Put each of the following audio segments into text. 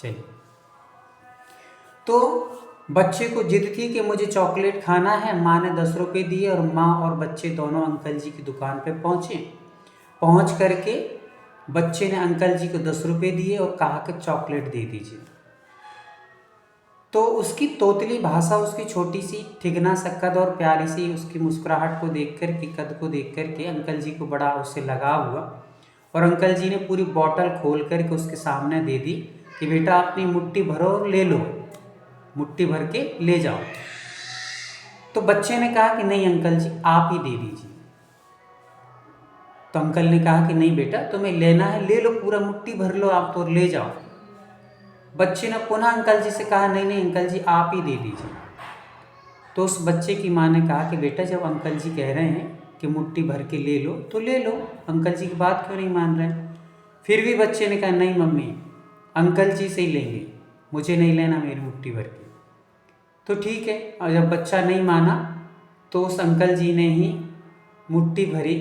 चलिए, तो बच्चे को जिद थी कि मुझे चॉकलेट खाना है। माँ ने 10 रुपये दिए और माँ और बच्चे दोनों अंकल जी की दुकान पे पहुँचे। पहुँच करके बच्चे ने अंकल जी को 10 रुपये दिए और कहा कि चॉकलेट दे दीजिए। तो उसकी तोतली भाषा, उसकी छोटी सी ठिगना सा कद और प्यारी सी उसकी मुस्कुराहट को देख कर के, कद को देख कर के अंकल जी को बड़ा उससे लगाव हुआ और अंकल जी ने पूरी बॉटल खोल कर के उसके सामने दे दी कि बेटा अपनी मुट्ठी भरो और ले लो, मुट्ठी भर के ले जाओ। तो बच्चे ने कहा कि नहीं अंकल जी, आप ही दे दीजिए। तो अंकल ने कहा कि नहीं बेटा, तुम्हें लेना है ले लो, पूरा मुट्ठी भर लो आप तो ले जाओ। बच्चे ने पुनः अंकल जी से कहा नहीं नहीं अंकल जी, आप ही दे दीजिए। तो उस बच्चे की माँ ने कहा कि बेटा जब अंकल जी कह रहे हैं कि मुट्ठी भर के ले लो तो ले लो, अंकल जी की बात क्यों नहीं मान रहे हैं। फिर भी बच्चे ने कहा नहीं मम्मी, अंकल जी से ही लेंगे, मुझे नहीं लेना मेरी मुट्ठी भर के। तो ठीक है, और जब बच्चा नहीं माना तो उस अंकल जी ने ही मुट्ठी भरी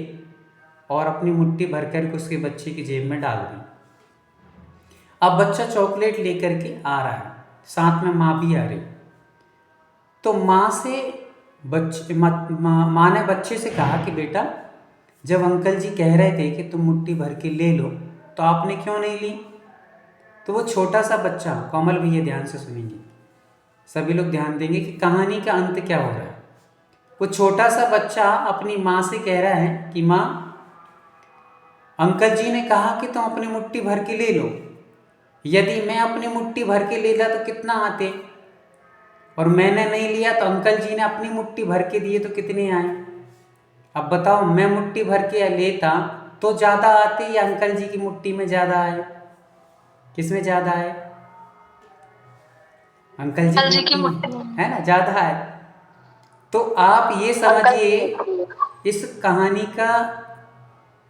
और अपनी मुट्ठी भर कर के उसके बच्चे की जेब में डाल दी। अब बच्चा चॉकलेट लेकर के आ रहा है, साथ में माँ भी आ रही। तो माँ ने बच्चे से कहा कि बेटा जब अंकल जी कह रहे थे कि तुम मुट्ठी भर के ले लो तो आपने क्यों नहीं ली। तो वो छोटा सा बच्चा, कोमल भैया ध्यान से सुनेंगे, सभी लोग ध्यान देंगे कि कहानी का अंत क्या हो रहा है। वो छोटा सा बच्चा अपनी माँ से कह रहा है कि माँ, अंकल जी ने कहा कि तुम अपनी मुट्ठी भर के ले लो, यदि मैं अपनी मुट्ठी भर के लेता तो कितना आते, और मैंने नहीं लिया तो अंकल जी ने अपनी मुट्ठी भर के दिए तो कितने आए। अब बताओ, मैं मुट्ठी भर के लेता तो ज़्यादा आते या अंकल जी की मुट्ठी में ज़्यादा आए, किस में ज़्यादा आए, अंकल जी की मुट्ठी में है ना, ज़्यादा है। तो आप ये समझिए, इस कहानी का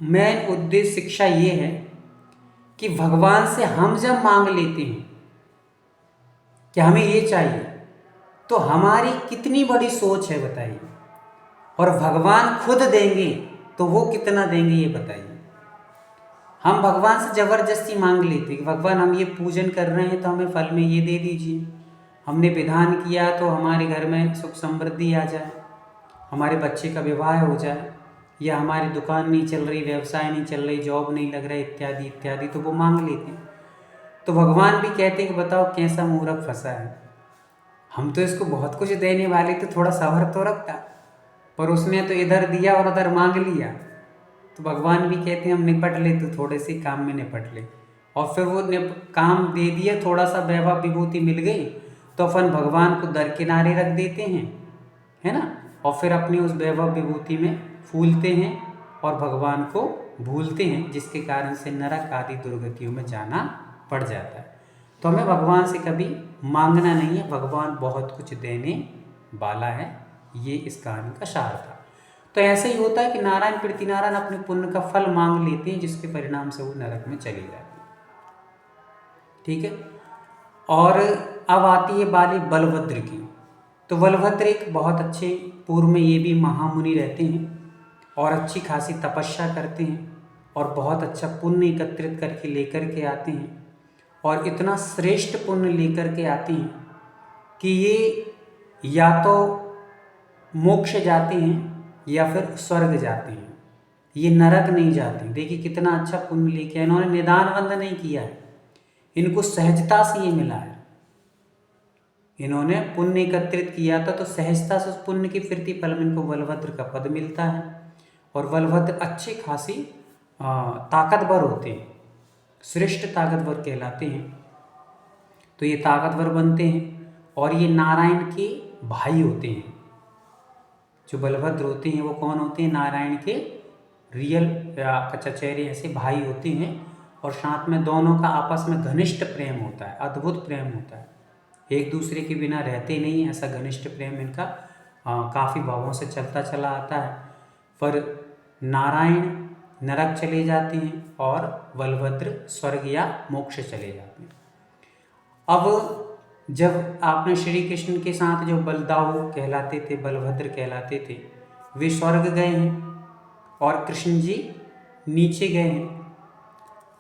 मेन उद्देश्य, शिक्षा ये है कि भगवान से हम जब मांग लेते हैं कि हमें ये चाहिए, तो हमारी कितनी बड़ी सोच है बताइए, और भगवान खुद देंगे तो वो कितना देंगे ये बताइए। हम भगवान से ज़बरदस्ती मांग लेते कि भगवान हम ये पूजन कर रहे हैं तो हमें फल में ये दे दीजिए, हमने विधान किया तो हमारे घर में सुख समृद्धि आ जाए, हमारे बच्चे का विवाह हो जाए, या हमारी दुकान नहीं चल रही, व्यवसाय नहीं चल रही, जॉब नहीं लग रहा इत्यादि इत्यादि, तो वो मांग लेते हैं। तो भगवान भी कहते हैं कि बताओ कैसा मूर्ख फंसा है, हम तो इसको बहुत कुछ देने वाले थे, थोड़ा सब्र तो रखता, पर उसने तो इधर दिया और उधर मांग लिया। तो भगवान भी कहते हैं हम निपट ले, तो थोड़े से काम में निपट ले, और फिर वो काम दे दिया, थोड़ा सा वैभव विभूति मिल गई तो अपन भगवान को दरकिनारे रख देते हैं, है ना, और फिर अपनी उस वैभव विभूति में फूलते हैं और भगवान को भूलते हैं, जिसके कारण से नरक आदि दुर्गतियों में जाना पड़ जाता है। तो हमें भगवान से कभी मांगना नहीं है, भगवान बहुत कुछ देने वाला है। ये इस कहानी का सार था। तो ऐसे ही होता है कि नारायण पृथ्वीनारायण अपने पुण्य का फल मांग लेते हैं, जिसके परिणाम से वो नरक में चले जाते हैं। ठीक है, और अब आती है बाली बलभद्र की। तो बलभद्र एक बहुत अच्छे, पूर्व में ये भी महामुनि रहते हैं और अच्छी खासी तपस्या करते हैं और बहुत अच्छा पुण्य एकत्रित करके लेकर के आते हैं, और इतना श्रेष्ठ पुण्य लेकर के आते हैं कि ये या तो मोक्ष जाते हैं या फिर स्वर्ग जाते हैं, ये नरक नहीं जाते। देखिए कितना अच्छा पुण्य लेके, इन्होंने निदान बंद नहीं किया है, इनको सहजता से ये मिला है। इन्होंने पुण्य एकत्रित किया था तो सहजता से उस पुण्य की प्रतिफल में इनको बलभद्र का पद मिलता है, और बलभद्र अच्छे खासी ताकतवर होते हैं, श्रेष्ठ ताकतवर कहलाते हैं। तो ये ताकतवर बनते हैं और ये नारायण के भाई होते हैं। जो बलभद्र होते हैं वो कौन होते हैं, नारायण के रियल या चचेरे ऐसे भाई होते हैं, और साथ में दोनों का आपस में घनिष्ठ प्रेम होता है, अद्भुत प्रेम होता है, एक दूसरे के बिना रहते नहीं, ऐसा घनिष्ठ प्रेम इनका काफ़ी भावों से चलता चला आता है। पर नारायण नरक चले जाते हैं और बलभद्र स्वर्ग या मोक्ष चले जाते हैं। अब जब आपने श्री कृष्ण के साथ जो बलदाऊ कहलाते थे, बलभद्र कहलाते थे, वे स्वर्ग गए हैं और कृष्ण जी नीचे गए हैं,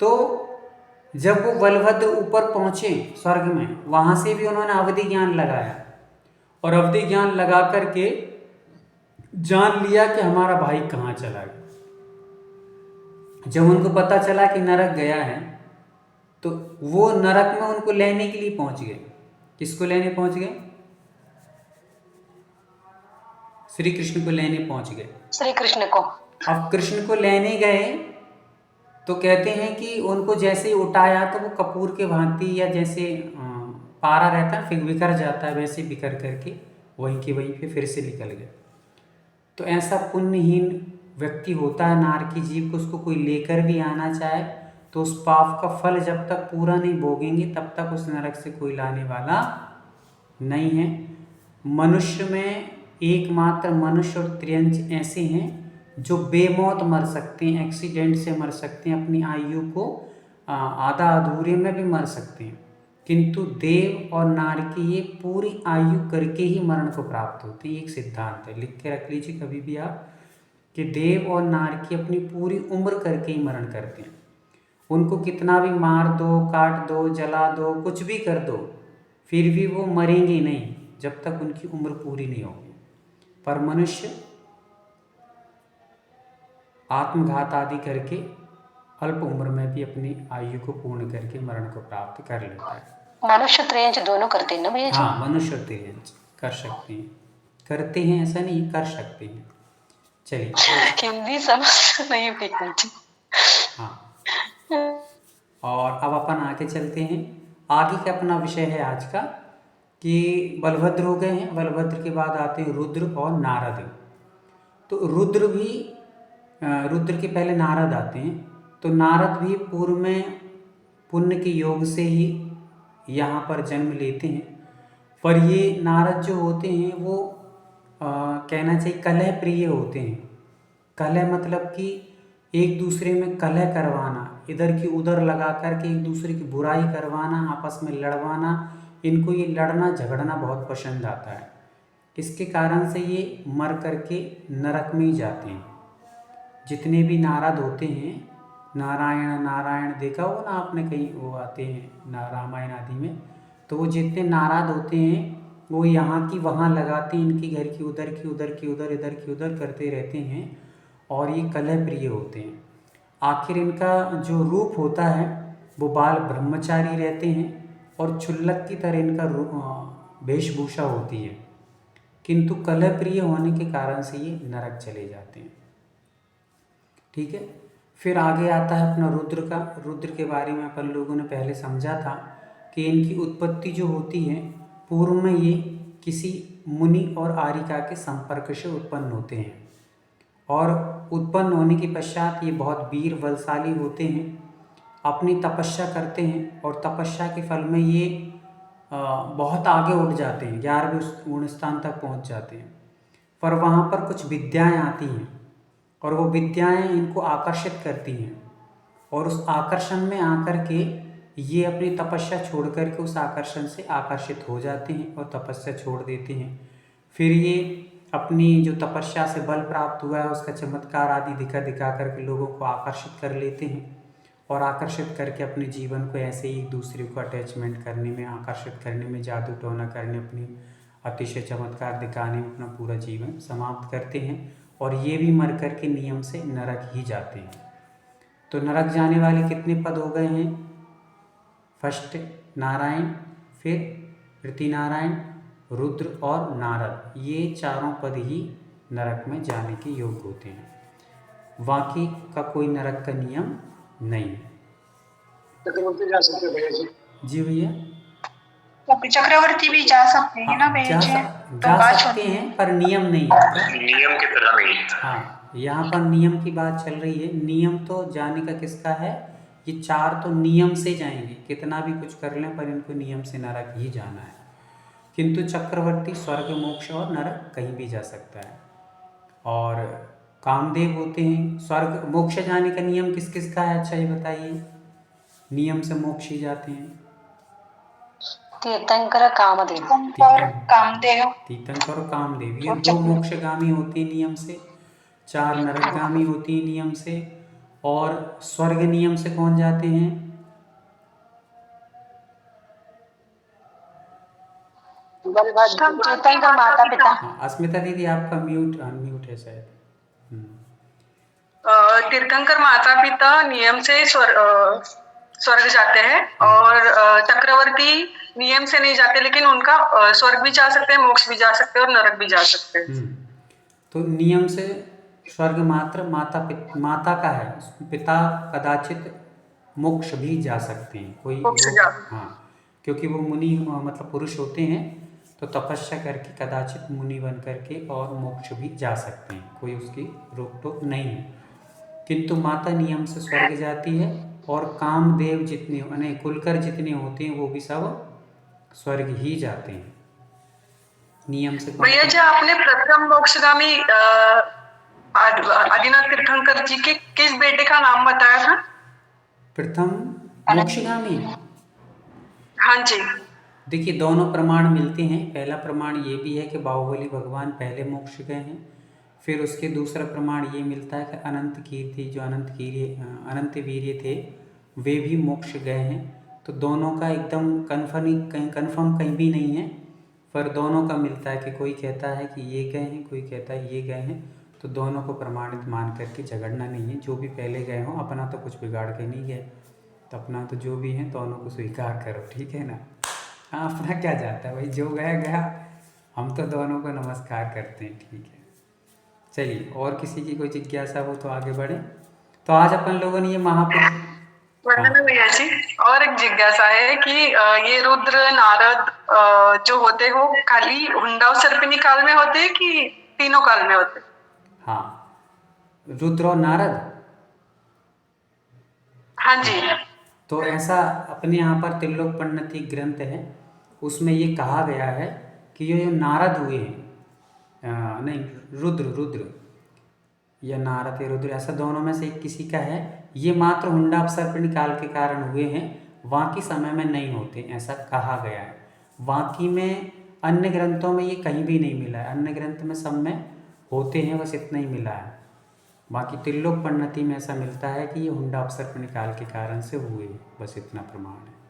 तो जब वो बलभद्र ऊपर पहुँचे स्वर्ग में, वहाँ से भी उन्होंने अवधि ज्ञान लगाया और अवधि ज्ञान लगा करके जान लिया कि हमारा भाई कहाँ चला गया। जब उनको पता चला कि नरक गया है तो वो नरक में उनको लेने के लिए पहुँच गए। किसको लेने पहुँच गए? श्री कृष्ण को लेने पहुँच गए। श्री कृष्ण को। अब कृष्ण को लेने गए तो कहते हैं कि उनको जैसे ही उठाया तो वो कपूर के भांति, या जैसे पारा रहता है फिर बिखर जाता है, वैसे बिखर करके वहीं के वहीं पे फिर से निकल गए। तो ऐसा पुण्यहीन व्यक्ति होता है नारकी जीव को, उसको कोई लेकर भी आना चाहे तो उस पाप का फल जब तक पूरा नहीं भोगेंगे तब तक उस नरक से कोई लाने वाला नहीं है। मनुष्य में एकमात्र मनुष्य और त्रियंच ऐसे हैं जो बेमौत मर सकते हैं, एक्सीडेंट से मर सकते हैं, अपनी आयु को आधा अधूरे में भी मर सकते हैं, किंतु देव और नारकी ये पूरी आयु करके ही मरण को प्राप्त होते हैं। एक सिद्धांत है, लिख के रख लीजिए कभी भी आप, कि देव और नारकी अपनी पूरी उम्र करके ही मरण करते हैं। उनको कितना भी मार दो, काट दो, जला दो, कुछ भी कर दो, फिर भी वो मरेंगे नहीं जब तक उनकी उम्र पूरी नहीं होगी। पर मनुष्य आत्मघात आदि करके अल्प उम्र में भी अपनी आयु को पूर्ण करके मरण को प्राप्त कर लेता है। मनुष्य त्रियंच दोनों करते हैं ना भैया जी? हाँ, मनुष्य और त्रियंच कर सकते हैं, करते हैं ऐसा नहीं, कर सकते हैं। चलिए हिंदी समझ नहीं भैया। हाँ, और अब अपन आगे चलते हैं। आगे का अपना विषय है आज का कि बलभद्र हो गए हैं, बलभद्र के बाद आते हैं रुद्र और नारद। तो रुद्र भी, रुद्र के पहले नारद आते हैं। तो नारद भी पूर्व में पुण्य के योग से ही यहाँ पर जन्म लेते हैं। पर ये नारद जो होते हैं वो कहना चाहिए कलह प्रिय होते हैं। कलह मतलब कि एक दूसरे में कलह करवाना, इधर की उधर लगा करके एक दूसरे की बुराई करवाना, आपस में लड़वाना, इनको ये लड़ना झगड़ना बहुत पसंद आता है। इसके कारण से ये मर करके नरक में ही जाते हैं। जितने भी नारद होते हैं, नारायण नारायण देखा होगा ना आपने, कहीं वो आते हैं रामायण आदि में, तो वो जितने नारद होते हैं वो यहाँ की वहाँ लगाते हैं, इनकी घर की उधर की उधर की उधर, इधर की उधर करते रहते हैं और ये कलह प्रिय होते हैं। आखिर इनका जो रूप होता है वो बाल ब्रह्मचारी रहते हैं और क्षुल्लक की तरह इनका वेशभूषा होती है, किंतु कलह प्रिय होने के कारण से ये नरक चले जाते हैं। ठीक है, फिर आगे आता है अपना रुद्र का। रुद्र के बारे में अपन लोगों ने पहले समझा था कि इनकी उत्पत्ति जो होती है, पूर्व में ये किसी मुनि और आरिका के संपर्क से उत्पन्न होते हैं और उत्पन्न होने के पश्चात ये बहुत वीर बलशाली होते हैं, अपनी तपस्या करते हैं और तपस्या के फल में ये बहुत आगे उठ जाते हैं, 11वें गुण स्थान तक पहुंच जाते हैं। पर वहाँ पर कुछ विद्याएं आती हैं और वो विद्याएं इनको आकर्षित करती हैं और उस आकर्षण में आकर के ये अपनी तपस्या छोड़ करके उस आकर्षण से आकर्षित हो जाते हैं और तपस्या छोड़ देते हैं। फिर ये अपनी जो तपस्या से बल प्राप्त हुआ है उसका चमत्कार आदि दिखा दिखा करके लोगों को आकर्षित कर लेते हैं और आकर्षित करके अपने जीवन को ऐसे ही एक दूसरे को अटैचमेंट करने में, आकर्षित करने में, जादू टोना करने, अपनी अतिशय चमत्कार दिखाने में अपना पूरा जीवन समाप्त करते हैं और ये भी मर कर के नियम से नरक ही जाते हैं। तो नरक जाने वाले कितने पद हो गए हैं? फर्स्ट नारायण, फिर पृथ्वीनारायण, रुद्र और नारद, ये चारों पद ही नरक में जाने के योग्य होते हैं। बाकी का कोई नरक का नियम नहीं है। चक्रवर्ती जा सकते हैं भैया जी? जी भैया, चक्रवर्ती भी जा सकते हैं ना भैया जी? जा सकते हैं पर नियम नहीं है, नियम की तरह नहीं है। हाँ, यहाँ पर नियम की बात चल रही है। नियम तो जाने का किसका है? ये चार तो नियम से जाएंगे, कितना भी कुछ कर लें पर इनको नियम से नरक ही जाना है। किंतु चक्रवर्ती स्वर्ग, मोक्ष और नरक कहीं भी जा सकता है। और कामदेव होते हैं, स्वर्ग मोक्ष जाने का नियम किस किस का है? अच्छा ये बताइए, नियम से मोक्ष ही जाते हैं। तीर्थंकर कामदेव, तीर्थंकर और कामदेव, ये 2 मोक्षगामी होती है नियम से, 4 नरकगामी होती है नियम से। और स्वर्ग नियम से कौन जाते हैं? बलभद्र तीर्थंकर माता पिता। हाँ, अस्मिता दीदी आपका म्यूट अनम्यूट है शायद। तीर्थंकर माता पिता नियम से स्वर्ग जाते हैं और चक्रवर्ती नियम से नहीं जाते, लेकिन उनका स्वर्ग भी जा सकते हैं, मोक्ष भी जा सकते हैं और नरक भी जा सकते हैं। तो नियम से स्वर्ग मात्र माता का है, पिता कदाचित मोक्ष भी जा सकते हैं, कोई हाँ, क्योंकि वो मुनि मतलब पुरुष होते हैं, तो तपस्या करके कदाचित मुनि बन करके और मोक्ष भी जा सकते हैं, कोई उसकी रोक टोक नहीं है। किंतु माता नियम से स्वर्ग जाती है और कामदेव जितने यानी कुलकर जितने होते हैं वो भी सब स्वर्ग ही जाते हैं नियम से। भैया जी, आपने प्रथम मोक्षगामी आदिनाथ तीर्थंकर जी के किस बेटे का नाम बताया था? प्रथम मोक्षगामी? हाँ जी। देखिए, दोनों प्रमाण मिलते हैं। पहला प्रमाण ये भी है कि बाहुबली भगवान पहले मोक्ष गए हैं, फिर उसके दूसरा प्रमाण ये मिलता है कि अनंत कीर्ति जो अनंत वीर्य थे वे भी मोक्ष गए हैं। तो दोनों का एकदम कन्फर्म कहीं भी नहीं है, पर दोनों का मिलता है कि कोई कहता है कि ये गए हैं, कोई कहता है ये गए हैं। तो दोनों को प्रमाणित मान करके झगड़ना नहीं है। जो भी पहले गए हों, अपना तो कुछ बिगाड़ के नहीं गए, तो अपना तो जो भी है दोनों को स्वीकार करो, ठीक है ना। हाँ, अपना क्या जाता है भाई, जो गया गया, हम तो दोनों को नमस्कार करते हैं, ठीक है। चलिए, और किसी की कोई जिज्ञासा हो तो आगे बढ़े। तो आज अपन लोगों ने ये महापुरुष भैया जी, और एक जिज्ञासा है कि ये रुद्र नारद जो होते हो खाली हुंडा और सर्पिनी काल में होते हैं कि तीनों काल में होते? हाँ, रुद्र और नारद, हाँ जी। तो ऐसा अपने यहाँ पर त्रिलोक प्रणति ग्रंथ है, उसमें ये कहा गया है कि ये नारद हुए हैं, नहीं, रुद्र या नारद या रुद्र, ऐसा दोनों में से एक किसी का है, ये मात्र हुंडा अपसर्पणी काल के कारण हुए हैं, बाकी समय में नहीं होते, ऐसा कहा गया है। बाकी में अन्य ग्रंथों में ये कहीं भी नहीं मिला है, अन्य ग्रंथ में सब में होते हैं, बस इतना ही मिला है। बाकी त्रिलोक प्रणति में ऐसा मिलता है कि ये हुंडा अपसर्पणी काल के कारण से हुए, बस इतना प्रमाण है।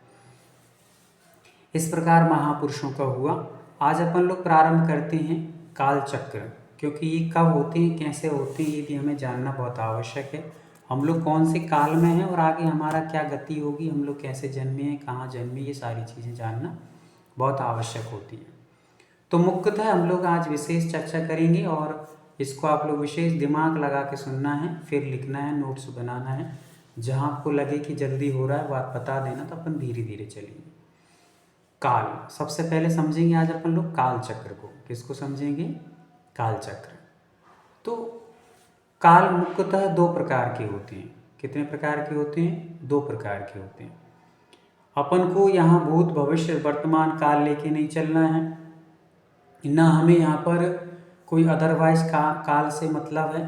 इस प्रकार महापुरुषों का हुआ। आज अपन लोग प्रारंभ करते हैं काल चक्र, क्योंकि ये कब होते हैं, कैसे होते हैं, ये भी हमें जानना बहुत आवश्यक है। हम लोग कौन से काल में हैं और आगे हमारा क्या गति होगी, हम लोग कैसे जन्मे हैं, कहाँ जन्मे, ये सारी चीज़ें जानना बहुत आवश्यक होती है। तो मुख्यतः हम लोग आज विशेष चर्चा करेंगे और इसको आप लोग विशेष दिमाग लगा के सुनना है, फिर लिखना है, नोट्स बनाना है। जहाँ आपको लगे कि जल्दी हो रहा है वो आप बता देना, तो अपन धीरे धीरे चलेंगे। काल, सबसे पहले समझेंगे आज अपन लोग काल चक्र को। किसको समझेंगे? काल चक्र। तो काल मुख्यतः दो प्रकार के होते हैं। कितने प्रकार के होते हैं? दो प्रकार के होते हैं। अपन को यहाँ भूत भविष्य वर्तमान काल लेके नहीं चलना है, ना हमें यहाँ पर कोई अदरवाइज काल से मतलब है।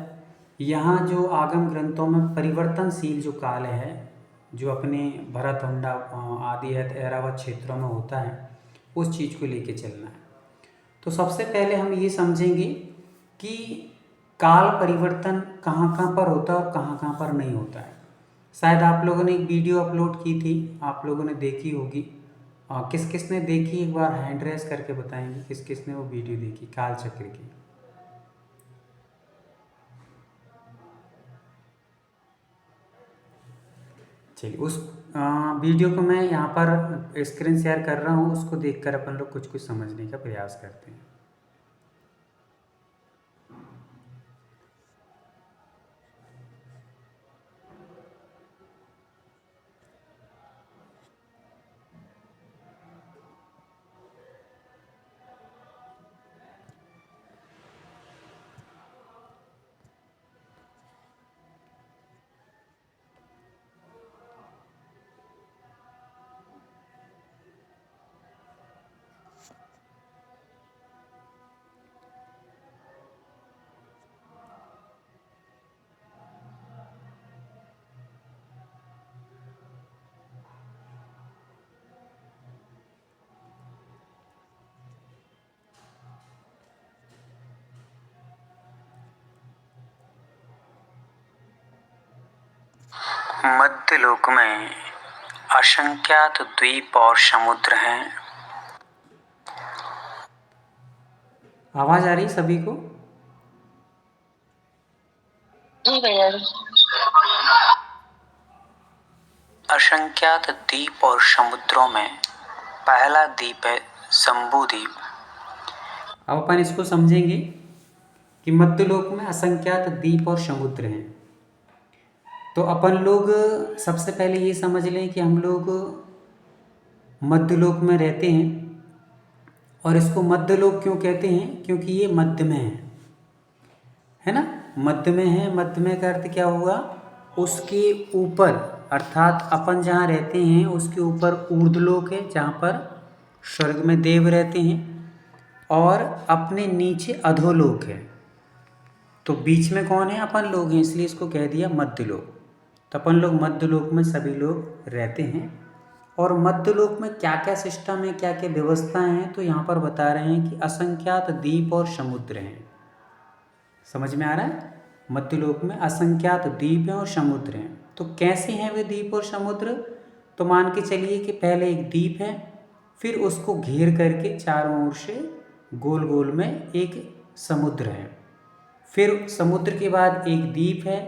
यहाँ जो आगम ग्रंथों में परिवर्तनशील जो काल है, जो अपने भरत हुंडा आदि ऐरावत क्षेत्रों में होता है, उस चीज़ को लेके चलना है। तो सबसे पहले हम ये समझेंगे कि काल परिवर्तन कहाँ कहाँ पर होता है और कहाँ कहाँ पर नहीं होता है। शायद आप लोगों ने एक वीडियो अपलोड की थी, आप लोगों ने देखी होगी। किस किस ने देखी, एक बार हैंड रेस करके बताएंगे किस किस ने वो वीडियो देखी काल चक्र की। चलिए, उस वीडियो को मैं यहाँ पर स्क्रीन शेयर कर रहा हूँ, उसको देखकर अपन लोग कुछ कुछ समझने का प्रयास करते हैं। मध्यलोक में असंख्यात द्वीप और समुद्र हैं। आवाज़ आ रही सभी को? जी भैया जी। असंख्यात द्वीप और समुद्रों में पहला द्वीप है जम्बू द्वीप। अब अपन इसको समझेंगे कि मध्यलोक में असंख्यात द्वीप और समुद्र हैं। तो अपन लोग सबसे पहले ये समझ लें कि हम लोग मध्यलोक में रहते हैं, और इसको मध्यलोक क्यों कहते हैं? क्योंकि ये मध्य में है ना, मध्य में है। मध्य में का अर्थ क्या हुआ? उसके ऊपर, अर्थात अपन जहाँ रहते हैं उसके ऊपर ऊर्ध्वलोक है, जहाँ पर स्वर्ग में देव रहते हैं, और अपने नीचे अधोलोक है। तो बीच में कौन है? अपन लोग हैं, इसलिए इसको कह दिया मध्यलोक। तो अपन लोग मध्यलोक में सभी लोग रहते हैं। और मध्यलोक में क्या क्या सिस्टम है, क्या क्या व्यवस्थाएं हैं, तो यहाँ पर बता रहे हैं कि असंख्यात द्वीप और समुद्र हैं। समझ में आ रहा है? मध्यलोक में असंख्यात द्वीप हैं और समुद्र हैं। तो कैसे हैं वे द्वीप और समुद्र? तो मान के चलिए कि पहले एक द्वीप है, फिर उसको घेर करके चारों ओर से गोल गोल में एक समुद्र है, फिर समुद्र के बाद एक द्वीप है,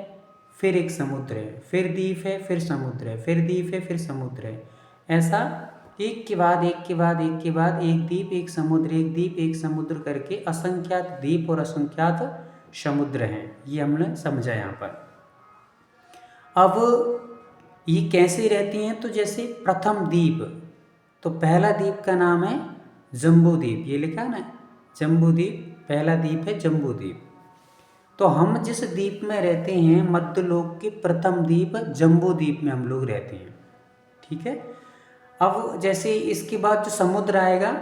फिर एक समुद्र है, फिर द्वीप है, फिर समुद्र है, फिर द्वीप है, फिर समुद्र है। ऐसा एक के बाद एक के बाद एक के बाद एक द्वीप, एक समुद्र, एक द्वीप, एक समुद्र करके असंख्यात द्वीप और असंख्यात समुद्र हैं। ये हमने समझा यहाँ पर। अब ये कैसे रहती हैं? तो जैसे प्रथम द्वीप, तो पहला द्वीप का नाम है जम्बू द्वीप। ये लिखा है ना, जम्बू द्वीप, पहला द्वीप है जम्बू द्वीप। तो हम जिस द्वीप में रहते हैं, मध्यलोक के प्रथम द्वीप जम्बू द्वीप में हम लोग रहते हैं। ठीक है। अब जैसे इसके बाद जो समुद्र आएगा,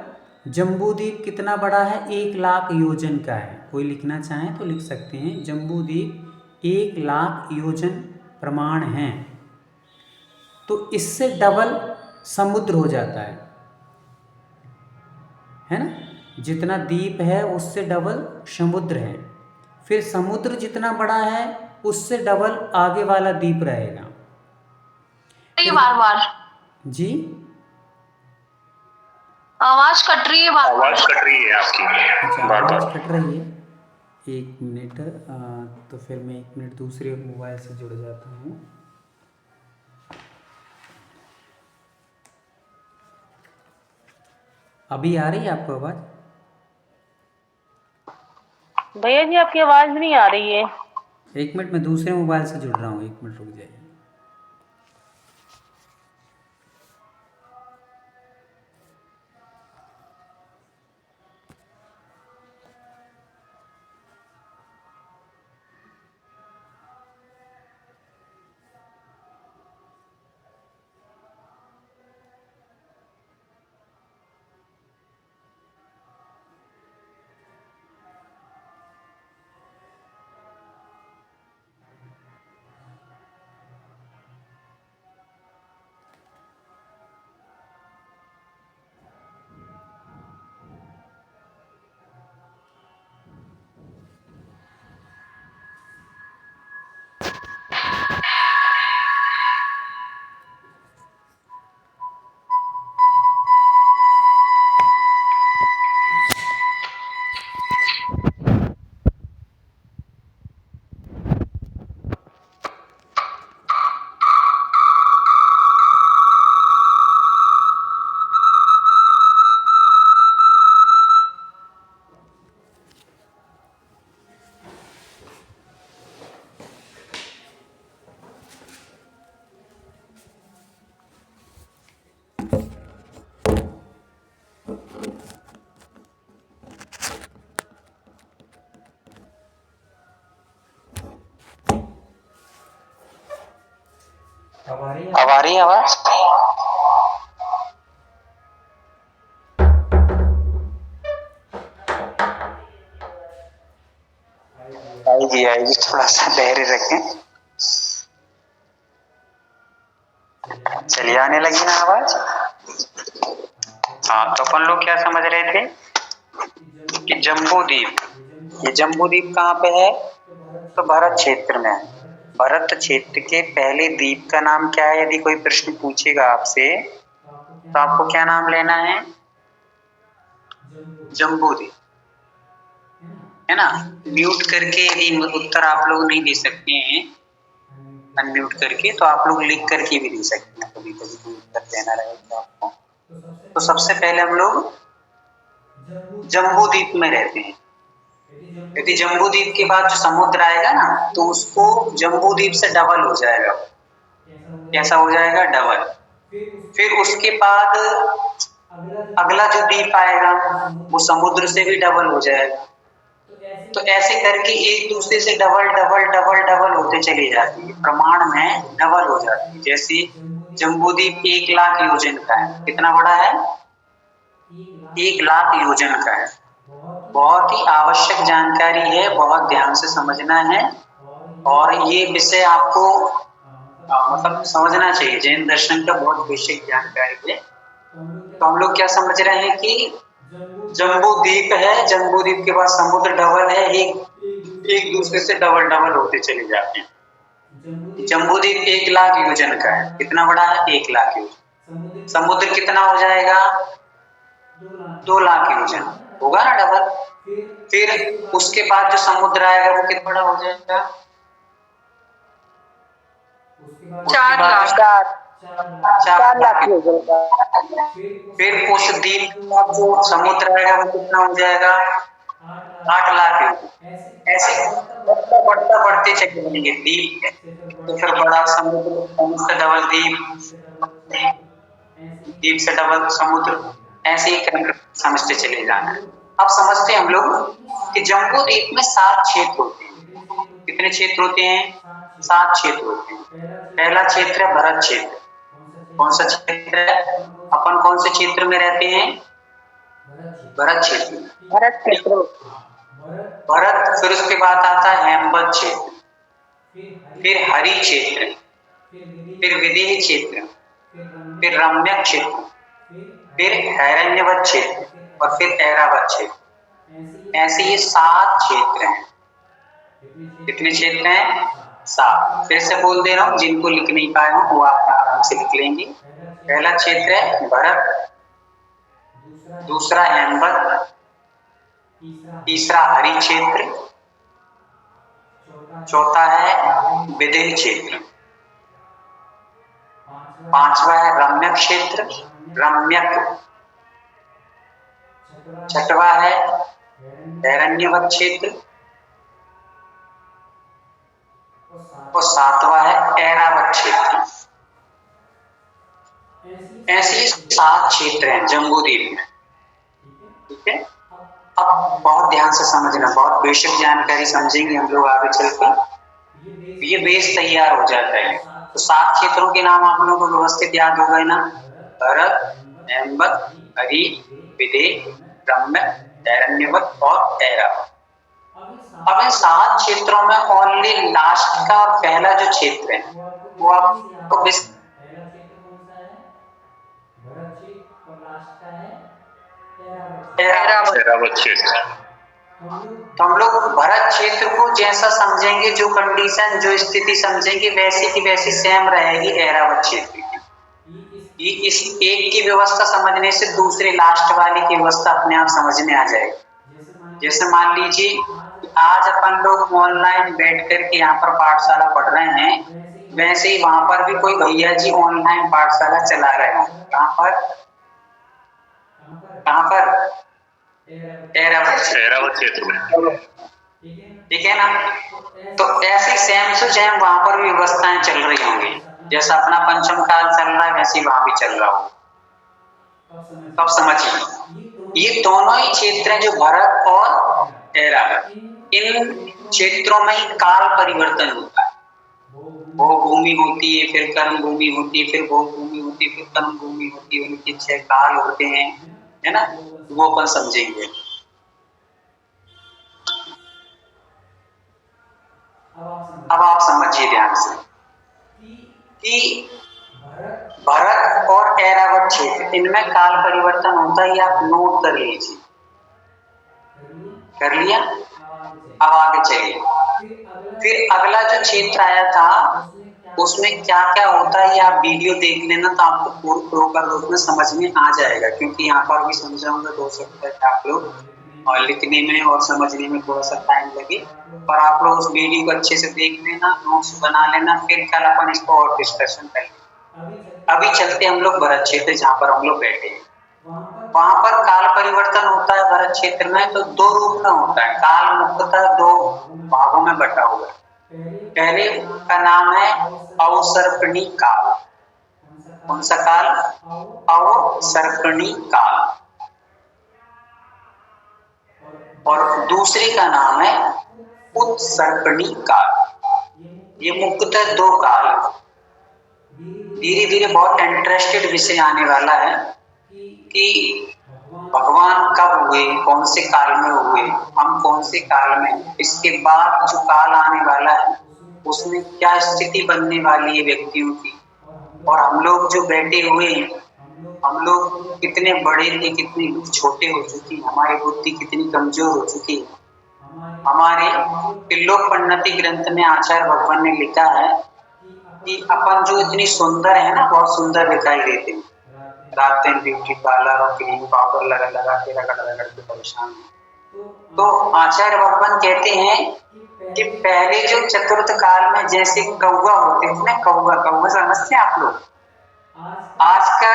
जम्बू द्वीप कितना बड़ा है? 1,00,000 योजन का है। कोई लिखना चाहें तो लिख सकते हैं, जम्बू द्वीप 1,00,000 योजन प्रमाण है। तो इससे डबल समुद्र हो जाता है ना? जितना द्वीप है उससे डबल समुद्र है। फिर समुद्र जितना बड़ा है उससे डबल आगे वाला द्वीप रहेगा। बार बार जी आवाज कट रही है, बार बार आवाज कट रही है आपकी। अच्छा, बार आवाज़ बार कट रही है। एक मिनट, तो फिर मैं एक मिनट दूसरे मोबाइल से जुड़ जाता हूँ। अभी आ रही है आपको आवाज़? भैया जी आपकी आवाज नहीं आ रही है। एक मिनट, मैं दूसरे मोबाइल से जुड़ रहा हूँ, एक मिनट रुक जाइए। अब आ रही है आवाज़? आएगी, थोड़ा सा धैर्य रखें। चलिए आने लगी ना आवाज? हाँ, तो अपन लोग क्या समझ रहे थे कि जम्बू द्वीप, ये जम्बू द्वीप कहाँ पे है? तो भारत क्षेत्र में है। भारत क्षेत्र के पहले द्वीप का नाम क्या है? यदि कोई प्रश्न पूछेगा आपसे तो आपको क्या नाम लेना है? जम्बू द्वीप। है ना। म्यूट करके भी उत्तर आप लोग नहीं दे सकते हैं, अनम्यूट करके, तो आप लोग लिख करके भी दे सकते हैं, कभी कभी कोई उत्तर देना रहे तो आपको। तो सबसे पहले हम लोग जम्बू द्वीप में रहते हैं। यदि जम्बू द्वीप के बाद जो समुद्र आएगा ना, तो उसको जम्बू द्वीप से डबल हो जाएगा। कैसा हो जाएगा? डबल। फिर उसके बाद अगला जो द्वीप आएगा वो समुद्र से भी डबल हो जाएगा। तो ऐसे करके एक दूसरे से डबल डबल डबल डबल होते चली जाती है, प्रमाण में डबल हो जाती है। जैसे जम्बू द्वीप 1,00,000 योजन का है। कितना बड़ा है? 1,00,000 योजन का है। बहुत ही आवश्यक जानकारी है, बहुत ध्यान से समझना है, और ये विषय आपको मतलब समझना चाहिए। जैन दर्शन का बहुत बेसिक जानकारी है। तो हम लोग क्या समझ रहे हैं कि जम्बू द्वीप है, जम्बू द्वीप के बाद समुद्र डबल है, एक दूसरे से डबल डबल होते चले जाते हैं। जम्बू द्वीप 1,00,000 योजन का है। कितना बड़ा है? 1,00,000 योजन। समुद्र कितना हो जाएगा? 2,00,000 योजन होगा ना, डबल। फिर उसके बाद जो समुद्र आएगा वो कितना बड़ा हो जाएगा? 4,00,000 योजन का। फिर उस द्वीप का जो समुद्र आएगा वो कितना हो जाएगा? 8,00,000 योजन। ऐसे बढ़ता बढ़ते चले जाएंगे द्वीप, तो फिर बड़ा समुद्र, समुद्र डबल द्वीप, द्वीप से डबल समुद्र, ऐसे ही क्रम समझते चले जाना। अब समझते हैं हम लोग कि जम्बू द्वीप में 7 क्षेत्र होते हैं। कितने क्षेत्र होते हैं? 7 क्षेत्र होते हैं। पहला क्षेत्र है भरत क्षेत्र। कौन सा क्षेत्र है? अपन कौन से क्षेत्र में रहते हैं? भरत क्षेत्र। भरत क्षेत्र। भरत, फिर उसके बाद आता है हेमवत क्षेत्र, फिर हरि क्षेत्र, फिर विदेह क्षेत्र, फिर रम्यक क्षेत्र, फिर हैरण्यवत क्षेत्र, और फिर ऐरावत क्षेत्र। ऐसे ये 7 क्षेत्र हैं। कितने क्षेत्र हैं? 7। फिर से बोल दे रहा हूँ, जिनको लिख नहीं पाए हो वो आप आराम से लिख लेंगे। पहला क्षेत्र है भरत, दूसरा हेमवत, तीसरा हरि क्षेत्र, चौथा है विदेह क्षेत्र, पांचवा है रम्यक क्षेत्र, रम्यक, छठवा है हैरण्यवत क्षेत्र, और सातवां है ऐरावत क्षेत्र। ऐसे ही 7 क्षेत्र हैं जम्बू द्वीप में। ठीक है, अब बहुत ध्यान से समझना, बहुत बेसिक जानकारी समझेंगे हम लोग आगे चलकर, ये बेस तैयार हो जाता है। तो 7 क्षेत्रों के नाम आप लोगों को व्यवस्थित याद हो गए ना? भरत, हेमवत, हरि, विदेह, रम्यक, हैरण्यवत और ऐरावत। अब इन 7 क्षेत्रों में ओनली लास्ट का पहला जो क्षेत्र है वो आपको ऐरावत क्षेत्र। तो हम लोग भरत क्षेत्र को जैसा समझेंगे, जो कंडीशन, जो स्थिति समझेंगे, वैसी की वैसी सेम रहेगी ऐरावत क्षेत्र की। इस एक की व्यवस्था समझने से दूसरे लास्ट वाली की व्यवस्था अपने आप समझ में आ जाएगी। जैसे मान लीजिए आज अपन लोग ऑनलाइन बैठ करके यहाँ पर पाठशाला पढ़ रहे हैं, वैसे ही वहां पर भी कोई भैया जी ऑनलाइन पाठशाला चला रहे हैं। कहाँ पर? ऐरावत क्षेत्र में। ठीक है ना? तो ऐसी सेम टू सेम वहां पर भी व्यवस्थाएं चल रही होंगी। जैसा अपना पंचम काल चल रहा है वैसे ही वहां भी चल रहा होगा। तब समझिए, ये दोनों ही क्षेत्र हैं जो भरत और ऐरावत, इन क्षेत्रों में ही काल परिवर्तन होता है। भोग भूमि होती है, फिर कर्म भूमि होती है, फिर भोग भूमि होती है, फिर कर्म भूमि होती है। उनके 6 काल होते हैं, है ना? वो अपन समझेंगे। अब आप समझिए ध्यान से कि भरत और ऐरावत क्षेत्र, इनमें काल परिवर्तन होता है, आप नोट कर लीजिए। कर लिया? अब आगे चलिए। फिर अगला जो क्षेत्र आया था उसमें क्या क्या होता है, आप वीडियो देख लेना तो आपको पूर्ण प्रॉपर रूप में समझ में आ जाएगा, क्योंकि यहाँ पर भी समझाऊंगा, हो सकता है आप लोग और लिखने में और समझने में थोड़ा सा टाइम लगे, पर आप लोग उस वीडियो को अच्छे से देख लेना, नोट्स बना लेना, फिर कल अपन इसको और डिस्कशन करेंगे। अभी चलते हम लोग भरत क्षेत्र जहाँ पर हम लोग बैठे हैं। वहां पर काल परिवर्तन होता है भरत क्षेत्र में, तो दो रूप में होता है। काल मुख्यतः दो भागों में बटा हुआ है। पहले का नाम है अवसर्पणी काल। कौन सा काल? अवसर्पणी काल। और दूसरे का नाम है उत्सर्पणी काल। ये मुख्यतः दो काल है। धीरे धीरे बहुत इंटरेस्टेड विषय आने वाला है कि भगवान कब हुए, कौन से काल में हुए, हम कौन से काल में, इसके बाद जो काल आने वाला है उसमें क्या स्थिति बनने वाली है व्यक्तियों की, और हम लोग जो बैठे हुए हैं, हम लोग कितने बड़े थे, कितने छोटे हो चुकी, हमारी बुद्धि कितनी कमजोर हो चुकी है। हमारे त्रिलोकपन्नति ग्रंथ में आचार्य भगवान ने लिखा है कि अपन जो इतनी सुंदर है ना, बहुत सुंदर दिखाई देते हैं, रात दिन ब्यूटी पार्लर और क्रीम पाउडर लगा लगा के रगड़ रगड़ के परेशान है। तो आचार्य भगवान कहते हैं कि पहले जो चतुर्थ काल में जैसे कौवा होते थे ना, कौवा, कौवा समझते हैं आप लोग? आज का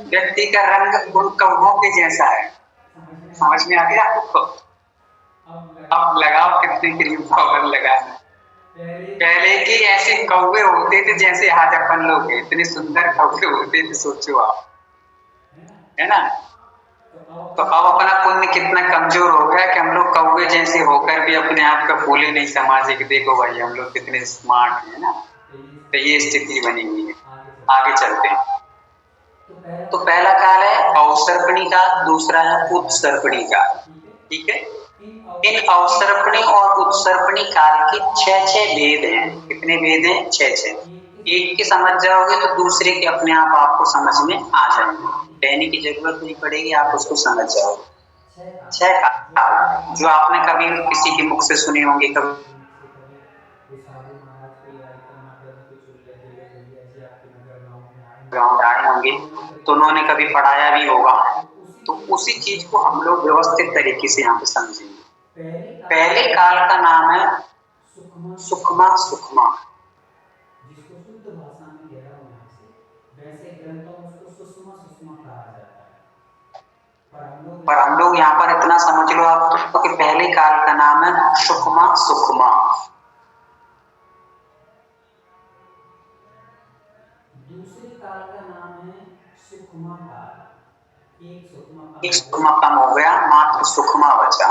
व्यक्ति का रंग उन कौवों के जैसा है। समझ में आ गया आपको? अब लगाओ कितने क्रीम पाउडर लगाए। पहले के ऐसे कौवे होते थे जैसे आज अपन लोग हैं, इतने सुंदर कौवे होते थे, सोचो आप, है ना? तो अब अपना पुण्य कितना कमजोर हो गया कि हम लोग कौवे जैसे होकर भी अपने आप का फूले नहीं समाजे कि देखो भाई हम लोग कितने स्मार्ट हैं ना। तो ये स्थिति बनी हुई है। आगे चलते हैं। तो पहला काल है अवसर्पणी काल, दूसरा है उत्सर्पणी काल। ठीक है। इन अवसर्पणी और उत्सर्पणी काल के छह भेद हैं। कितने भेद हैं? छह। एक के समझ जाओगे तो दूसरे के अपने आप आपको समझ में आ जाएंगे, कहने की जरूरत नहीं पड़ेगी, आप उसको समझ जाओगे। छह काल जो आपने कभी किसी के मुख से सुने होंगे, कभी गाँव में आए होंगे, तो उन्होंने कभी पढ़ाया भी होगा। तो उसी चीज को हम लोग व्यवस्थित तरीके से यहाँ पे समझेंगे। पहले काल का नाम है सुखमा सुखमा। जिसको शुद्ध भाषा में कह रहा हूँ यहाँ से, वैसे ग्रंथों में उसको सुषमा सुषमा कहा जाता है। पर हम लोग यहाँ पर इतना समझ लो आप तो कि पहले काल का नाम है सुखमा सुखमा। दूसरे काल का नाम है सुखमा काल। एक सुखमा कम हो गया, मात्र सुखमा बचा।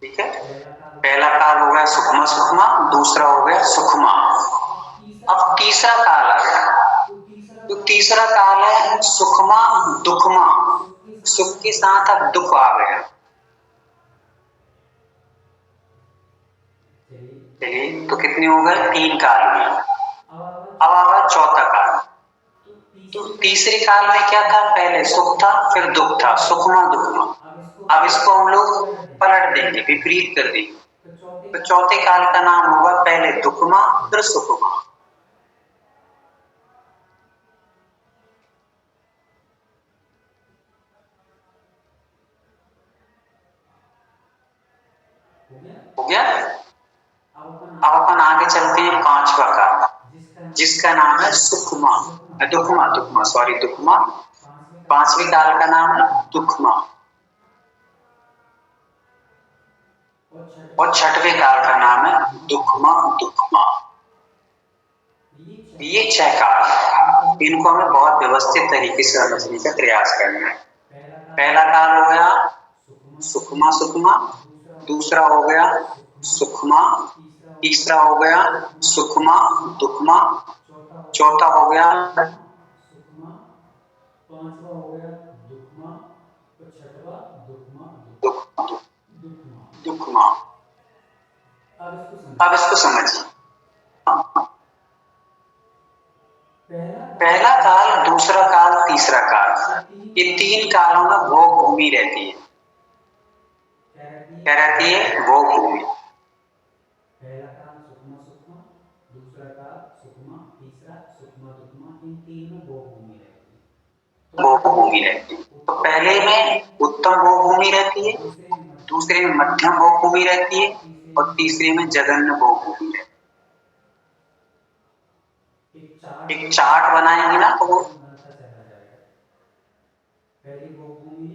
ठीक है। पहला काल हो गया सुखमा सुखमा, दूसरा हो गया सुखमा। अब तीसरा काल आ गया। तो तीसरा काल है सुखमा दुखमा। सुख के साथ अब दुख आ गया। चलिए, तो कितने हो गए? तीन काल में। अब आ गया चौथा काल। तो तीसरे काल में क्या था? पहले सुख था, फिर दुख था, सुखमा दुखमा। अब इसको हम लोग पलट देंगे, विपरीत कर देंगे। तो चौथे काल का नाम होगा पहले दुखमा, फिर सुखमा। हो गया? अब अपन आगे चलते हैं पांचवा काल, जिसका नाम है सुखमा, दुखमा, दुखमा, सॉरी दुखमा। पांचवे काल का नाम है दुखमा। और छठवें काल का नाम है दुखमा दुखमा। ये छह काल, इनको हमें बहुत व्यवस्थित तरीके से समझने का प्रयास करना है। पहला काल हो गया सुखमा सुखमा, दूसरा हो गया सुखमा, तीसरा हो गया सुखमा दुखमा, चौथा हो गया दुखमा। अब इसको समझिए। पहला काल, दूसरा काल, तीसरा काल, ये तीन कालों में भोग भूमि रहती है। क्या रहती है? भोग भूमि। पहला काल सुखमा सुखमा, दूसरा काल सुखमा, तीसरा सुखमा दुखमा, इन तीन में भोग भूमि रहती है। भोग भूमि रहती है। तो पहले में उत्तम भोग भूमि रहती है, दूसरे में मध्यम भोग भूमि रहती है और तीसरे में जघन्य भोग भूमि रहती है। एक चार्ट बनाएंगे ना तो वो बनता चला जाएगा। पहली भोग भूमि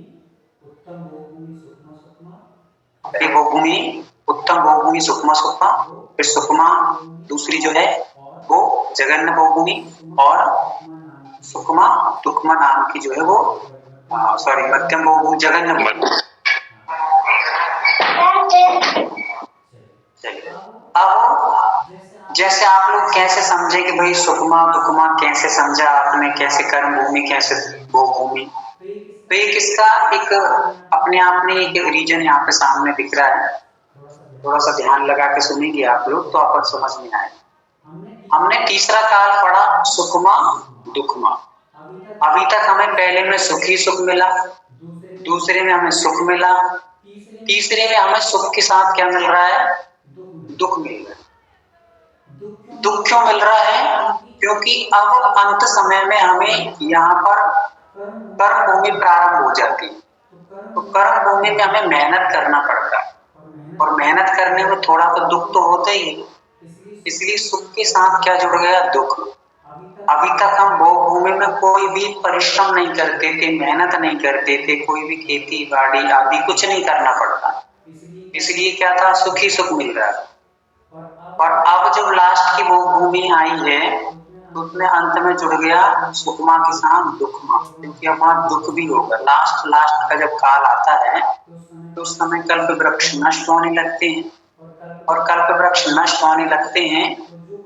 उत्तम भोग भूमि सुकमा सुकमा, पहली भोग भूमि उत्तम भोग भूमि सुकमा सुकमा, फिर सुकमा दूसरी जो है वो जघन्य भोग भूमि और सुकमा तुकमा नाम की जो है वो सॉरी मध्यम भोग भूमि जघन्य भोग भूमि। चलिए अब जैसे आप लोग कैसे समझे कि भाई सुकमा दुकमा कैसे समझा आपने, कैसे कर्म भूमि कैसे भोग भूमि, तो एक इसका एक अपने आप में एक रीजन यहाँ पे सामने दिख रहा है। थोड़ा सा ध्यान लगा के सुनेंगे आप लोग तो आपको समझ में आएगा। हमने तीसरा काल पढ़ा सुकमा दुखमा। अभी तक हमें पहले में सुखी सुख मिला, दूसरे में हमें सुख मिला, तीसरे में हमें सुख के साथ क्या मिल रहा है, दुख मिल रहा है। दुख क्यों मिल रहा है? क्योंकि अब अंत समय में हमें यहाँ पर कर्म भूमि प्रारंभ हो जाती है। तो कर्म भूमि में हमें मेहनत करना पड़ता है और मेहनत करने में थोड़ा तो दुख तो होता ही है, इसलिए सुख के साथ क्या जुड़ गया, दुख। अभी तक हम भोग भूमि में कोई भी परिश्रम नहीं करते थे, मेहनत नहीं करते थे, कोई भी खेती बाड़ी आदि कुछ नहीं करना पड़ता, इसलिए क्या था, सुखी सुख मिल रहा है। और अब जब लास्ट की भोग भूमि आई है तो उसमें अंत में जुड़ गया सुखमा के साथ दुखमा, क्योंकि अब वहां दुख भी होगा। लास्ट का जब काल आता है तो उस समय कल्प वृक्ष नष्ट होने लगते हैं और कल्प वृक्ष नष्ट होने लगते हैं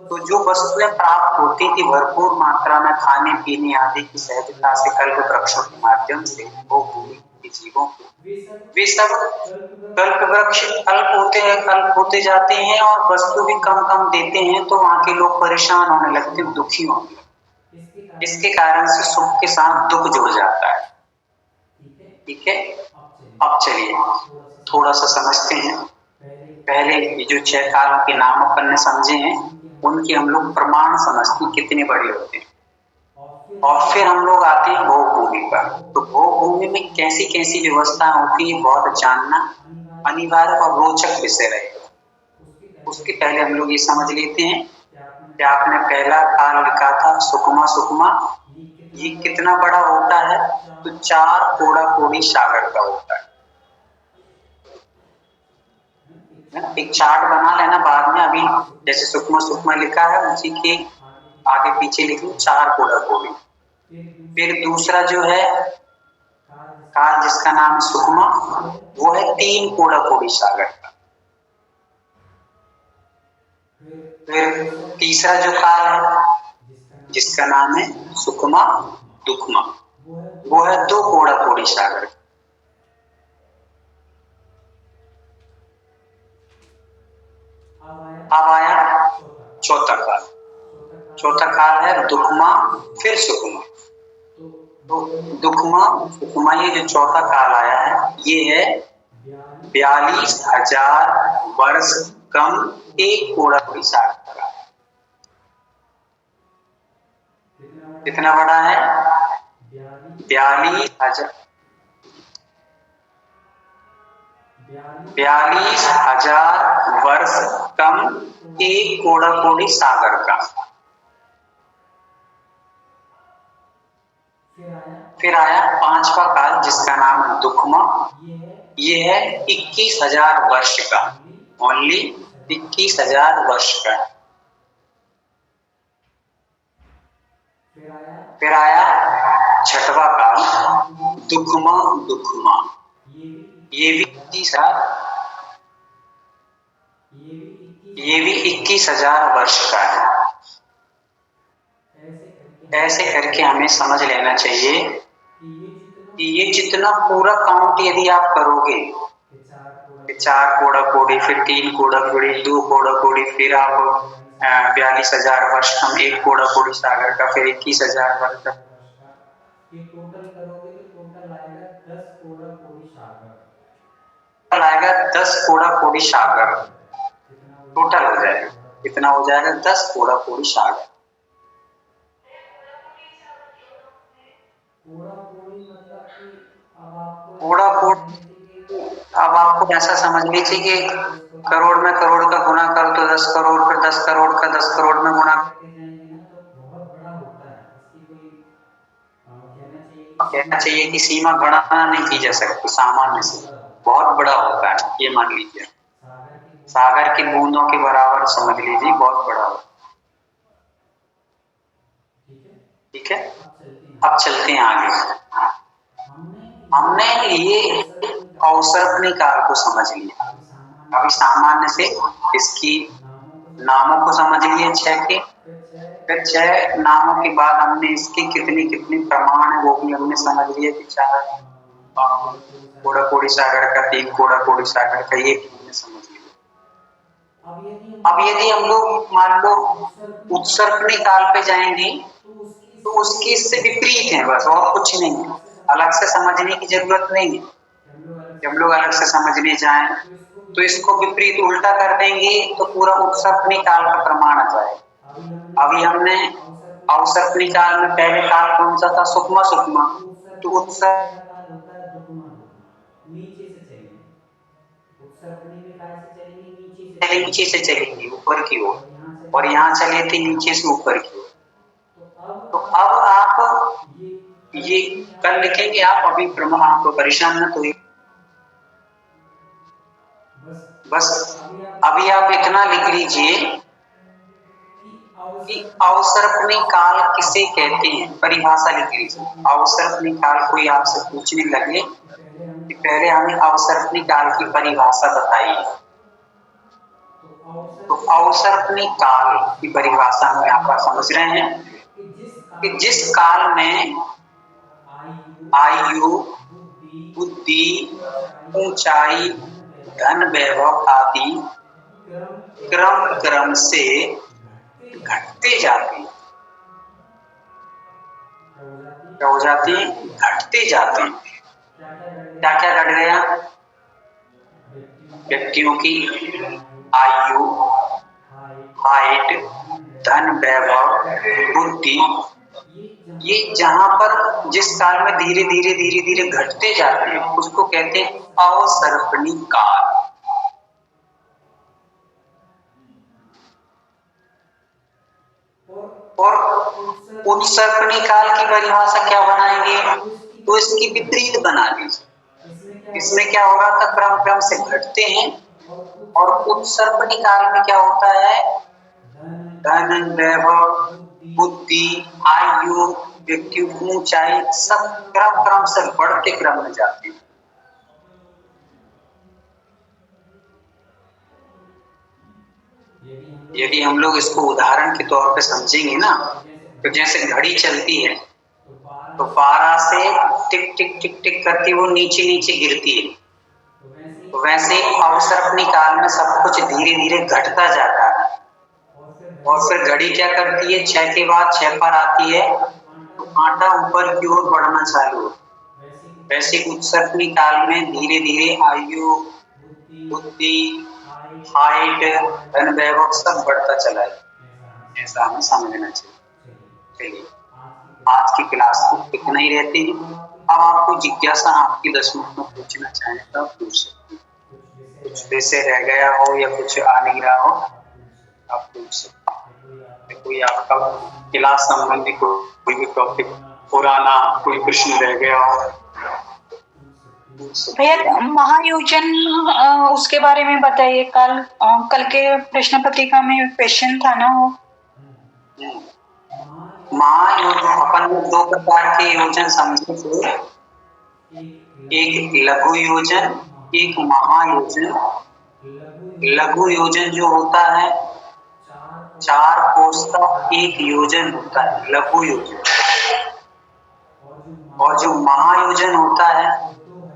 तो जो वस्तुएं प्राप्त होती थी भरपूर मात्रा में खाने पीने आदि की सहजता से कल्प वृक्षों के माध्यम से भोग भूमि के जीवों को, वे सब कल्प वृक्ष अल्प होते जाते हैं और वस्तु भी कम कम देते हैं, तो वहां के लोग परेशान होने लगते हैं, दुखी होने लगते। इसके कारण से सुख के साथ दुख जुड़ जाता है। ठीक है, अब चलिए थोड़ा सा समझते हैं। पहले ये जो 6 कालों के नाम अपन ने समझे हैं उनके हम लोग प्रमाण समझते हैं कितने बड़े होते हैं, और फिर हम लोग आते हैं भोग भूमि पर। तो भोग भूमि में कैसी कैसी व्यवस्था होती है बहुत जानना अनिवार्य और रोचक विषय रहेगा। उसके पहले हम लोग ये समझ लेते हैं कि आपने पहला काल लिखा था सुकमा सुकमा, ये कितना बड़ा होता है, तो 4 कोड़ा कोड़ी सागर का होता है। एक चार्ट बना लेना बाद में, अभी जैसे सुकमा सुकमा लिखा है उसी के आगे पीछे लिख लो 4 कोड़ा कोड़ी। फिर दूसरा जो है काल जिसका नाम सुकमा वो है 3 कोड़ा कोड़ी सागर का। फिर तीसरा जो काल है जिसका नाम है सुकमा दुखमा वो है 2 कोड़ा कोड़ी सागर। अब आया चौथा काल। चौथा काल है दुखमा फिर सुकमा। तो दुखमा सुकमा ये जो चौथा काल आया है ये है 42,000 वर्ष कम 1 कोड़ा कोड़ी सागर का। कितना बड़ा है, 42,000 वर्ष कम 1 कोड़ा कोड़ी सागर का। फिर आया 5वां काल जिसका नाम है दुखमा, ये है 21,000 वर्ष का, ओनली 21,000 वर्ष का। फिर आया 6वां काल दुखमा दुखमा, ये भी 21,000 वर्ष का है। ऐसे करके हमें समझ लेना चाहिए कि ये जितना पूरा काउंट यदि आप करोगे 4 कोड़ा कोड़ी, फिर 3 कोड़ा कोड़ी, 2 कोड़ा कोड़ी, फिर आप 42,000 वर्ष कम 1 कोड़ा कोड़ी सागर का, फिर 21,000 वर्ष का, ये टोटल करोगे तो टोटल आएगा 10 कोड़ा कोड़ी सागर। आएगा 10 कोड़ा कोड़ी सागर टोटल हो जाएगा। कितना हो जाएगा, 10 कोड़ा कोड़ी सागर। कूड़ा कूड़ अब आपको ऐसा समझ लीजिए कि करोड़ में करोड़ का गुना करो तो 10 करोड़, फिर 10 करोड़ का 10 करोड़ में गुना कहना चाहिए कि सीमा गणना नहीं की जा सकती सामान्य से, बहुत बड़ा होता है। ये मान लीजिए सागर की बूंदों के बराबर समझ लीजिए, बहुत बड़ा होता है। ठीक है, अब चलते हैं आगे। हमने ये अवसर्पणी काल को समझ लिया। अभी सामान्य से इसकी नामों को समझ लिए 6 के, फिर 6 नामों के बाद हमने इसके कितने कितने प्रमाण है वो भी हमने समझ लिया कि 4 कोड़ा कोड़ी सागर का, 3 कोड़ा कोड़ी सागर का, ये हमने समझ लिया। अब यदि हम लोग मान लो उत्सर्पणी काल पे जाएंगे तो उसकी इससे विपरीत है, बस और कुछ नहीं है, अलग से समझने की जरूरत नहीं है। जब लोग अलग से समझने जाएं तो इसको विपरीत उल्टा कर देंगे तो पूरा उत्सर्पणी काल का प्रमाण आ जाएगा। अभी हमने अवसर्पणी काल में पहले काल कौन सा था? सुक्मा सुक्मा। तो उत्सर्पणी नीचे से चलेंगे ऊपर की ओर, और यहाँ चले थे नीचे से ऊपर की ओर। तो अब आप ये कल लिखेंगे आप, अभी ब्रह्मा आपको परेशान न कोई, बस अभी आप इतना लिख लीजिए कि अवसर्पणी काल किसे कहते हैं, परिभाषा लिख लीजिए। अवसर्पणी काल कोई आपसे पूछने लगे कि पहले हमें अवसर्पणी काल की परिभाषा बताइए, तो अवसर्पणी काल की परिभाषा में आप समझ रहे हैं कि जिस काल में आयु, बुद्धि, ऊंचाई, धन, वैभव आदि क्रम क्रम से घटते जाते हैं, क्या हो जाती है? घटते जाते हैं। क्या क्या घट गया? व्यक्तियों की आयु, हाइट, धन, वैभव, बुद्धि, ये जहां पर जिस काल में धीरे धीरे धीरे धीरे घटते जाते हैं उसको कहते हैं अवसर्पणी काल। और उत्सर्पणी काल की परिभाषा क्या बनाएंगे? तो इसकी विपरीत बना लीजिए। इसमें क्या होगा? तो क्रम क्रम से घटते हैं, और उत्सर्पणी काल में क्या होता है? धन, वैभव, बुद्धि, आयु, व्यक्ति ऊंचाई सब क्रम क्रम से बढ़ते क्रम में जाते हैं। यदि हम लोग इसको उदाहरण के तौर पे समझेंगे ना, तो जैसे घड़ी चलती है तो 12 से टिक टिक टिक टिक करती वो नीचे नीचे गिरती है, तो वैसे अवसर्पणी काल में सब कुछ धीरे धीरे घटता जाता है, और फिर घड़ी क्या करती है? 6 के बाद 6 पर आती है तो कांटा ऊपर की ओर बढ़ना चालू होता है। वैसे उत्सर्पणी काल में धीरे धीरे आयु, बुद्धि, हाइट, धन, वैभव सब बढ़ता चला है। ऐसा हमें समझना चाहिए। चलिए आज की क्लास को इतना ही रहते हैं। अब आपको जिज्ञासा आपकी 10 मिनट में पूछना चाहें तो आप पूछ सकते हैं। कुछ वैसे रह गया हो या कुछ आ नहीं रहा हो आप पूछ सकते हैं। कोई आपका क्लास संबंधी कोई भी टॉपिक पुराना कोई प्रश्न रह गया हो। भैया महायोजन उसके बारे में बताइए। कल के प्रश्न पत्रिका में क्वेश्चन था ना वो। महायोजन अपन 2 प्रकार के योजन समझे थे, एक लघु योजन, एक महायोजन। लघु योजन जो होता है 4 कोष का एक योजन होता है लघु योजन, और जो महायोजन होता है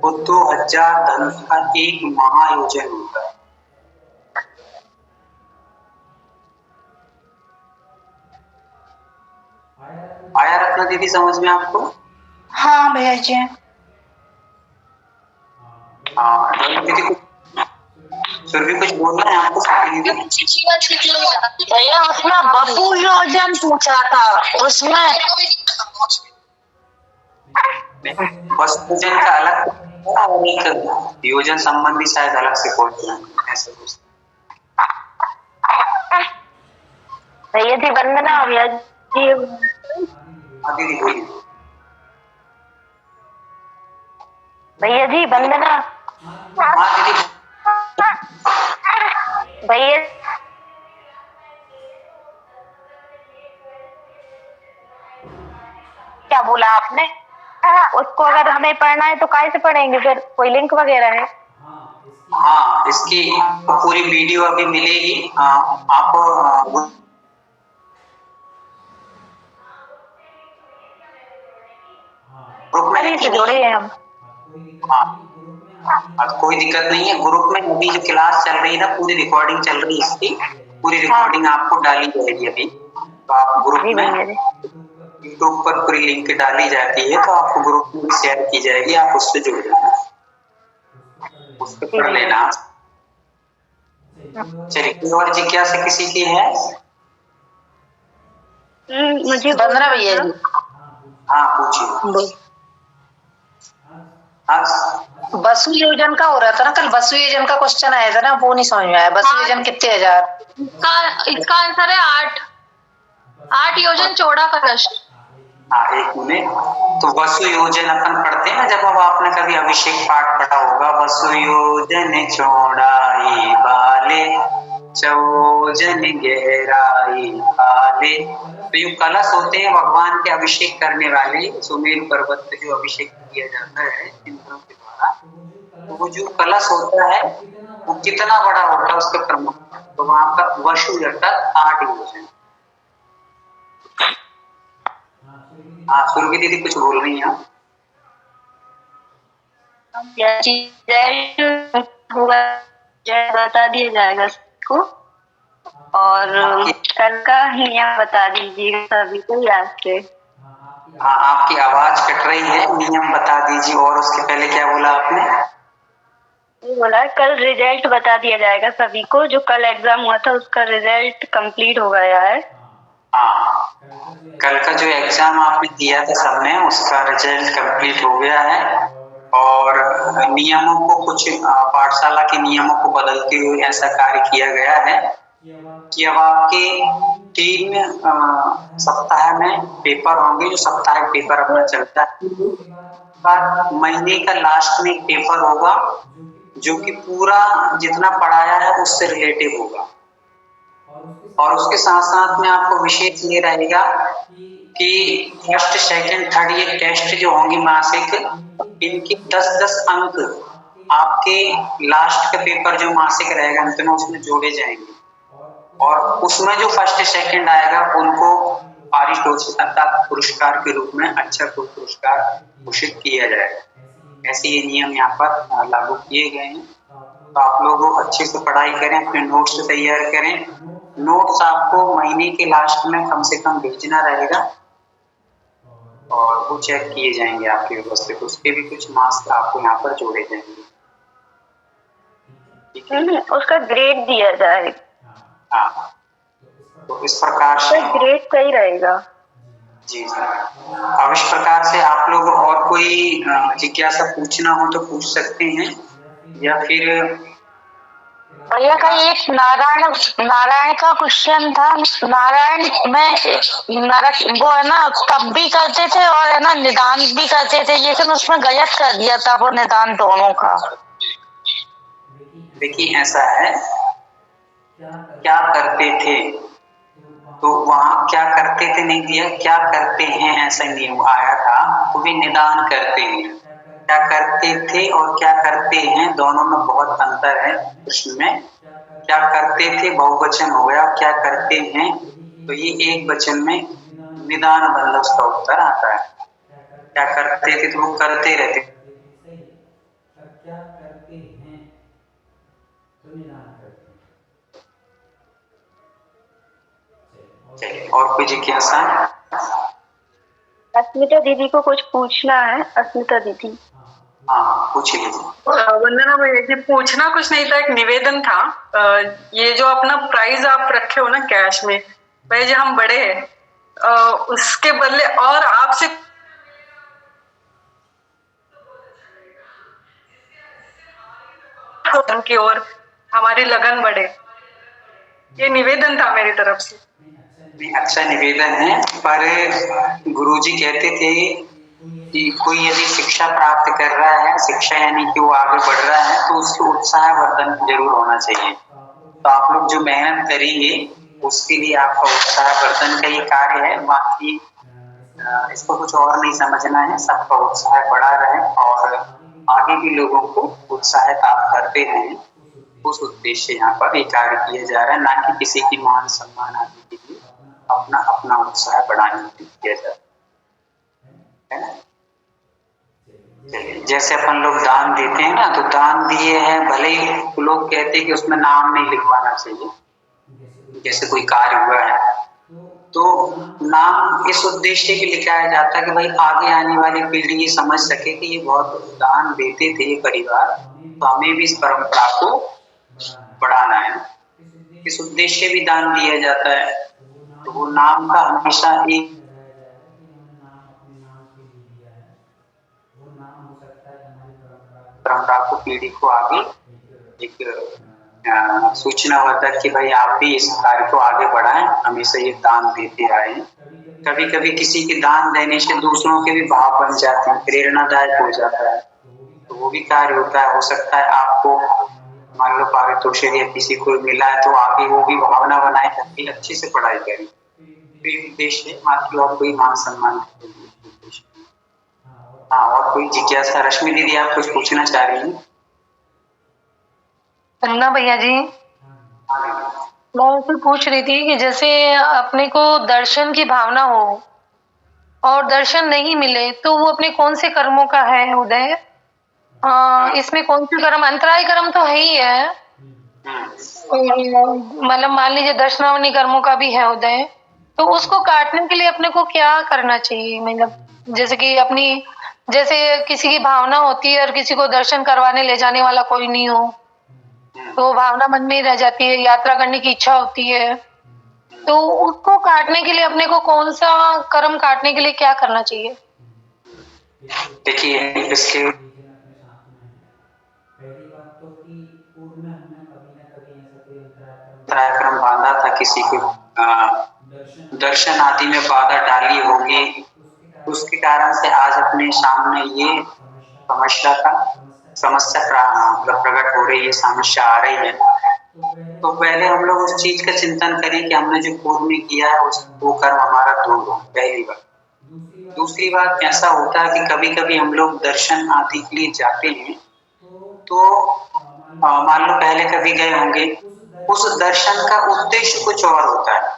वो 2000 धनुष का एक महायोजन होता है। आया रत्ना दीदी समझ में आपको? हाँ भैया जी। हाँ दीदी फिर भी कुछ बोलना है आपको? भैया उसमें बपू योजन पूछा था, उसमें वस्तु योजन का अलग है और एक योजन संबंधी शायद अलग से कोई ऐसे कुछ। भैया जी वंदना, भैया जी हाँ दीदी बोलिए। भैया जी वंदना, हाँ दीदी भैया क्या बोला आपने? उसको अगर हमें पढ़ना है तो कैसे से पढ़ेंगे फिर? कोई लिंक वगैरह है? हाँ इसकी पूरी वीडियो अभी मिलेगी। आप ग्रुप में अभी से जोड़े हैं हम। हाँ कोई दिक्कत नहीं है। ग्रुप में अभी जो क्लास चल रही है ना, पूरी रिकॉर्डिंग चल रही है इसकी, पूरी रिकॉर्डिंग आपको डाली जाएगी अभी। तो आप ग्रुप जी में भैया जी। यूट्यूब पर पूरी लिंक डाली जाती है, तो आपको ग्रुप में भी शेयर की जाएगी, आप उससे जुड़ जाना, उससे जी पढ़ भैया लेना। चलिए कोई और जिज्ञासा किसी की है? मुझे वंदना भैया जी, हाँ पूछिए। हाँ वसु योजन का हो रहा था ना कल, वसु योजन का क्वेश्चन आया था ना, वो नहीं समझ में आया। वसु योजन कितने हजार? इसका आंसर है 8 योजन चौड़ा कलश। हाँ एक मिनट। तो वसु योजन अपन पढ़ते हैं ना, जब अब आपने कभी अभिषेक पाठ पढ़ा होगा, वसु योजन चौड़ाई बाले चौजन गहराई बाले। तो ये कलश होते हैं भगवान के अभिषेक करने वाले, सुमेरु पर्वत पे जो अभिषेक किया जाता है इंद्रों के द्वारा। तो वो जो कलश होता है वो कितना बड़ा होता है उसका क्रम, तो वहां पर वसु लगता 8 योजन। हाँ सुरभि दीदी कुछ बोल रही हैं? होगा बता दिया जाएगा सबको, और कल का नियम बता दीजिएगा सभी को याद से। हाँ आपकी आवाज कट रही है, नियम बता दीजिए। और उसके पहले क्या बोला आपने? बोला कल रिजल्ट बता दिया जाएगा सभी को, जो कल एग्जाम हुआ था उसका रिजल्ट कंप्लीट हो गया है। हाँ कल का जो एग्जाम आपने दिया था सबने, उसका रिजल्ट कंप्लीट हो गया है। और नियमों को कुछ पाठशाला के नियमों को बदलते हुए ऐसा कार्य किया गया है कि अब आपके 3 सप्ताह में पेपर होंगे, जो साप्ताहिक पेपर अपना चलता है। बाद महीने का लास्ट में पेपर होगा जो कि पूरा जितना पढ़ाया है उससे रिलेटिव होगा। और उसके साथ साथ में आपको विशेष ये रहेगा कि फर्स्ट सेकंड थर्ड ये टेस्ट जो होंगे मासिक, इनके 10-10 अंक आपके लास्ट का पेपर जो मासिक रहेगा अंत में उसमें जोड़े जाएंगे। और उसमें जो फर्स्ट सेकंड आएगा उनको पारितोषिक अर्थात पुरस्कार के रूप में अच्छा कोई पुरस्कार घोषित किया जाएगा। ऐसे ये नियम यहाँ पर लागू किए गए हैं। तो आप लोग अच्छे से पढ़ाई करें, अपने नोट्स तैयार करें। नोट्स आपको महीने के लास्ट में कम से कम भेजना रहेगा और वो चेक किए जाएंगे आपके व्यवस्थित, उसके भी कुछ मार्क्स आपको यहाँ पर जोड़े जाएंगे। उसका ग्रेड दिया जाएगा। हाँ तो इस प्रकार से ग्रेड सही रहेगा। जी जी। अब इस प्रकार से आप लोग और कोई जिज्ञासा पूछना हो तो पूछ सकते हैं, या फिर भैया का एक नारायण का क्वेश्चन था। नारायण में वो है ना तब भी करते थे और है ना निदान भी करते थे, लेकिन उसमें गलत कर दिया था वो निदान दोनों का। देखिए ऐसा है, क्या करते थे, तो वहां क्या करते थे नहीं दिया, क्या करते हैं ऐसा नहीं आया था। तो वे निदान करते हैं, क्या करते थे और क्या करते हैं दोनों में बहुत अंतर है प्रश्न में। क्या करते थे बहुवचन हो गया, क्या करते हैं तो ये एक वचन में निदान बदल उसका उत्तर आता है। क्या करते थे तो वो करते रहते। और कोई जिज्ञासा? अस्मिता दीदी को कुछ पूछना है। अस्मिता दीदी हाँ पूछिए। वंदना भैया जी, पूछना कुछ नहीं था, एक निवेदन था। ये जो अपना प्राइज आप रखे हो ना कैश में, भैया जी हम बड़े हैं, उसके बदले और आपसे भजन की ओर हमारी लगन बढ़े। ये निवेदन था मेरी तरफ से। अच्छा निवेदन है, पर गुरुजी कहते थे कि कोई यदि शिक्षा प्राप्त कर रहा है, शिक्षा यानी कि वो आगे बढ़ रहा है, तो उसको उत्साहवर्धन जरूर होना चाहिए। तो आप लोग जो मेहनत करेंगे उसके लिए आपका उत्साहवर्धन का ही कार्य है। बाकी इसको कुछ और नहीं समझना है, सबका उत्साह बढ़ा रहे और आगे भी लोगों को उत्साहित आप करते रहें। उस उद्देश्य से यहाँ पर ये कार्य किया जा रहा है, ना कि किसी की मान सम्मान आदि के लिए अपना अपना उत्साह बढ़ाने के लिए किया जा रहा है ना। चलिए, जैसे अपन लोग दान देते हैं ना, तो दान दिए हैं, भले ही लोग कहते हैं कि उसमें नाम नहीं लिखवाना चाहिए, जैसे कोई कार्य हुआ है तो नाम इस उद्देश्य के लिखाया जाता है कि भाई आगे आने वाली पीढ़ी ये समझ सके कि ये बहुत दान देते थे ये परिवार, तो हमें भी इस परंपरा को बढ़ाना है। इस उद्देश्य से भी दान दिया जाता है। तो वो नाम का हमेशा एक परंपरा को, पीढ़ी को आगे एक सूचना होता है कि भाई आप भी इस कार्य को आगे बढ़ाएं, हमेशा ये दान देते आए। कभी कभी किसी के दान देने से दूसरों के भी भाव बन जाते हैं, प्रेरणादायक हो जाता है, तो वो भी कार्य होता है। हो सकता है आपको मान लो पारितोषिक या किसी को मिला है तो आगे वो भी भावना बनाए ताकि अच्छे से पढ़ाई करें। उद्देश्य है, बाकी और कोई मान सम्मान। हाँ, और कोई जिज्ञासा? रश्मि दीदी आप कुछ पूछना चाह रही हैं? ना भैया जी, मैं ऐसे पूछ रही थी कि जैसे अपने को दर्शन की भावना हो और दर्शन नहीं मिले तो वो अपने कौन से कर्मों का है उदय? इसमें कौन से कर्म, अंतराय कर्म तो है ही है, मतलब मान लीजिए दर्शनावनी कर्मों का भी है उदय, तो उसको काटने के लिए अपने को क्या करना चाहिए? मतलब जैसे कि अपनी, जैसे किसी की भावना होती है और किसी को दर्शन करवाने ले जाने वाला कोई नहीं हो, तो भावना मन में ही रह जाती है, यात्रा करने की इच्छा होती है, तो उसको काटने के लिए अपने को कौन सा कर्म काटने के लिए क्या करना चाहिए? देखिए, इसके कार्यक्रम बांधा था, किसी को दर्शन आदि में बाधा डाली होगी, उसके कारण से आज अपने सामने ये समस्या मतलब प्रकट हो रही है, समस्या आ रही है। तो पहले हम लोग उस चीज का चिंतन करें कि हमने जो पूर्व में किया है वो कर्म हमारा दूर हो, पहली बात। दूसरी बात, ऐसा होता है कि कभी कभी हम लोग दर्शन आदि के लिए जाते हैं, तो मान लो पहले कभी गए होंगे, उस दर्शन का उद्देश्य कुछ और होता है।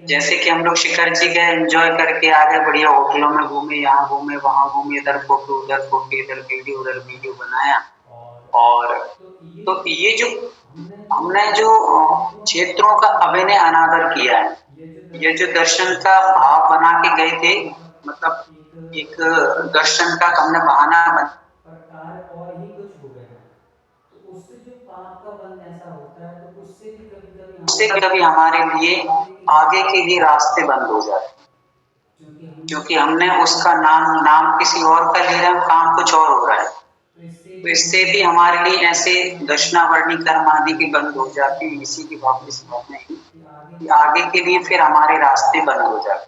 जैसे कि हम लोग शिखर जी गए, एंजॉय करके आ गए, बढ़िया होटलों में घूमे, यहाँ घूमे, वहां घूमे, इधर फोटो, इधर वीडियो बनाया। और तो ये जो हमने जो क्षेत्रों का अभिनय अनादर किया है, ये जो दर्शन का भाव बना के गए थे, मतलब एक दर्शन का हमने बहाना बना, उससे कभी हमारे लिए आगे के लिए रास्ते बंद हो जाते, क्योंकि हमने उसका नाम किसी और का ले रहे हैं, काम कुछ और हो रहा है। तो इससे भी हमारे लिए ऐसे दर्शनावरणी कर्म आदि के बंद हो जाते हैं। इसी की भाव नहीं कि आगे के लिए फिर हमारे रास्ते बंद हो जाते,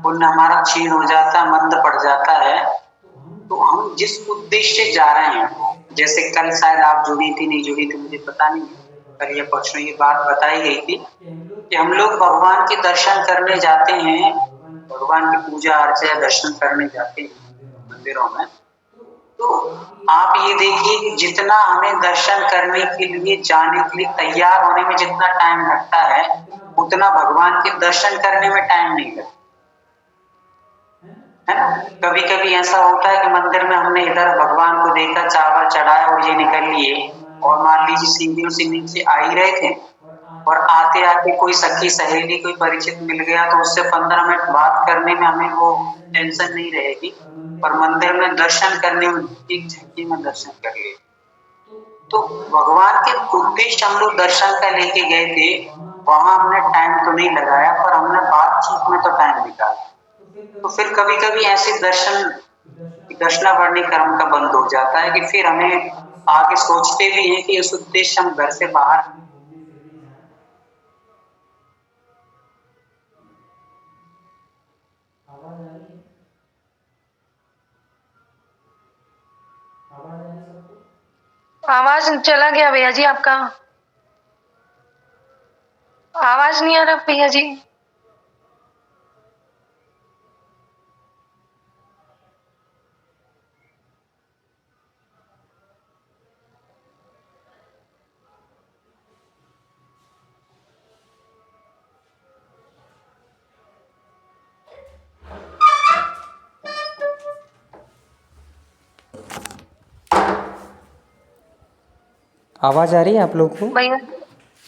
पुण्य हमारा क्षीण हो जाता, मंद पड़ जाता है। तो हम जिस उद्देश्य से जा रहे हैं, जैसे कल शायद आप जुड़ी थी, नहीं जुड़ी थी मुझे पता नहीं, कल या परसों ये बात बताई गई थी कि हम लोग भगवान के दर्शन करने जाते हैं, भगवान की पूजा अर्चना दर्शन करने जाते हैं मंदिरों में। तो आप ये देखिए कि जितना हमें दर्शन करने के लिए, जाने के लिए तैयार होने में जितना टाइम लगता है, उतना भगवान के दर्शन करने में टाइम नहीं लगता है ना। कभी कभी ऐसा होता है कि मंदिर में हमने इधर भगवान को देखा, चावल चढ़ाया और ये निकल लिए, और मान लीजिए सीढ़ियों से नीचे आ ही रहे थे, और आते आते कोई सखी सहेली, कोई परिचित मिल गया, तो उससे 15 मिनट बात करने में हमें वो टेंशन नहीं रहेगी, पर मंदिर में दर्शन करने में एक झटके में दर्शन कर लिए। तो भगवान के उद्देश्य हम लोग दर्शन का लेके गए थे, वहां हमने टाइम तो नहीं लगाया, पर हमने बातचीत में तो टाइम निकाला। तो फिर कभी कभी ऐसे दर्शनावरणी कर्म का बंद हो जाता है कि फिर हमें आगे सोचते भी हैं कि उस उद्देश्य हम घर से बाहर आवाज चला गया भैया जी आपका, आवाज नहीं आ रहा भैया जी। आवाज़ आ रही है आप लोग को? भैया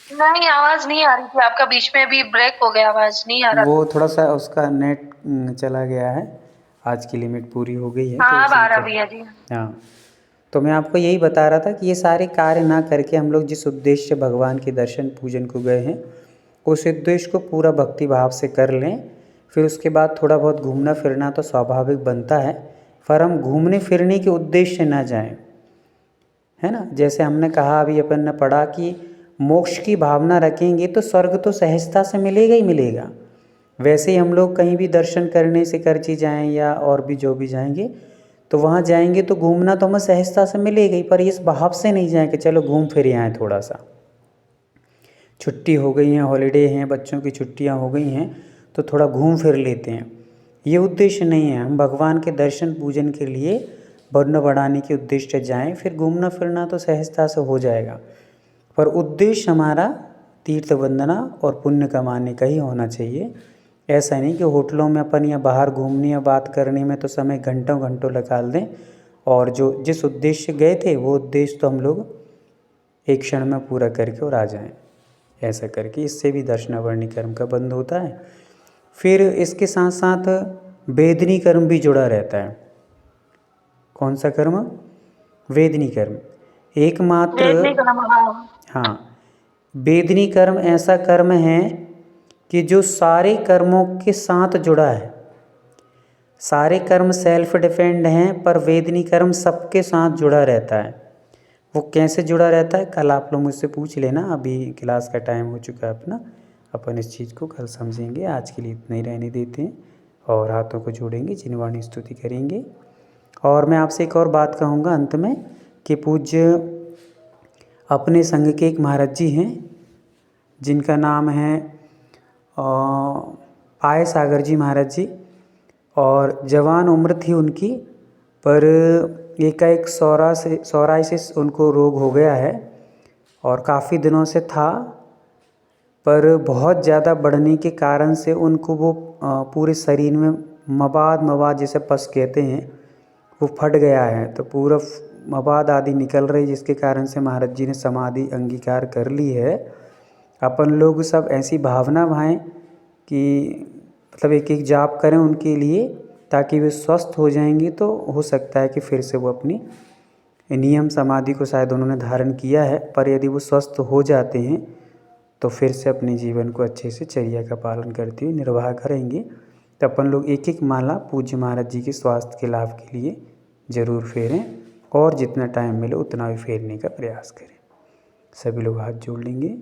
नहीं, आवाज नहीं आ रही थी आपका, बीच में भी ब्रेक हो गया, आवाज नहीं आ रहा। वो थोड़ा सा उसका नेट चला गया है, आज की लिमिट पूरी हो गई है। हाँ तो अब आ इसी रहा पर- भैया जी। हाँ, तो मैं आपको यही बता रहा था कि ये सारे कार्य ना करके हम लोग जिस उद्देश्य से भगवान के दर्शन पूजन को गए हैं, उस उद्देश्य को पूरा भक्ति भाव से कर लें। फिर उसके बाद थोड़ा बहुत घूमना फिरना तो स्वाभाविक बनता है, पर हम घूमने फिरने के उद्देश्य से ना जाएं, है ना। जैसे हमने कहा, अभी अपन ने पढ़ा कि मोक्ष की भावना रखेंगे तो स्वर्ग तो सहजता से मिलेगा ही मिलेगा। वैसे ही हम लोग कहीं भी दर्शन करने से करची जाएं या और भी जो भी जाएंगे, तो वहाँ जाएंगे तो घूमना तो हमें सहजता से मिलेगा ही, पर इस भाव से नहीं जाएं कि चलो घूम फिर आएँ। थोड़ा सा छुट्टी हो गई है, हॉलीडे हैं, बच्चों की छुट्टियाँ हो गई हैं, तो थोड़ा घूम फिर लेते हैं, ये उद्देश्य नहीं है। हम भगवान के दर्शन पूजन के लिए वर्ण बढ़ाने के उद्देश्य से जाएं, फिर घूमना फिरना तो सहजता से हो जाएगा, पर उद्देश्य हमारा तीर्थ वंदना और पुण्य कमाने का ही होना चाहिए। ऐसा नहीं कि होटलों में अपन या बाहर घूमने या बात करने में तो समय घंटों घंटों लगा दें, और जो जिस उद्देश्य गए थे वो उद्देश्य तो हम लोग एक क्षण में पूरा करके और आ जाएं। ऐसा करके इससे भी दर्शनावरणी कर्म का बंद होता है। फिर इसके साथ साथ वेदनी कर्म भी जुड़ा रहता है। कौन सा कर्म? वेदनी कर्म। एकमात्र हाँ, वेदनी कर्म ऐसा कर्म है कि जो सारे कर्मों के साथ जुड़ा है। सारे कर्म सेल्फ डिपेंड हैं, पर वेदनी कर्म सबके साथ जुड़ा रहता है। वो कैसे जुड़ा रहता है, कल आप लोग मुझसे पूछ लेना, अभी क्लास का टाइम हो चुका है अपना, अपन इस चीज़ को कल समझेंगे। आज के लिए इतना ही रहने देते हैं और हाथों को जोड़ेंगे, जिनवाणी स्तुति करेंगे। और मैं आपसे एक और बात कहूँगा अंत में कि पूज्य अपने संघ के एक महाराज जी हैं, जिनका नाम है आय सागर जी महाराज जी, और जवान उम्र थी उनकी, पर एकाएक सोराइसिस उनको रोग हो गया है और काफ़ी दिनों से था, पर बहुत ज़्यादा बढ़ने के कारण से उनको वो पूरे शरीर में मवाद जैसे पस कहते हैं वो फट गया है, तो पूरा मवाद आदि निकल रही, जिसके कारण से महाराज जी ने समाधि अंगीकार कर ली है। अपन लोग सब ऐसी भावना भाएं कि मतलब एक एक जाप करें उनके लिए, ताकि वे स्वस्थ हो जाएंगे तो हो सकता है कि फिर से वो अपनी नियम समाधि को शायद उन्होंने धारण किया है, पर यदि वो स्वस्थ हो जाते हैं तो फिर से अपने जीवन को अच्छे से चर्या का पालन करते हुए निर्वाह करेंगे। तो अपन लोग एक एक माला पूज्य महाराज जी के स्वास्थ्य के लाभ के लिए ज़रूर फेरें, और जितना टाइम मिले उतना भी फेरने का प्रयास करें। सभी लोग हाथ जोड़ लेंगे।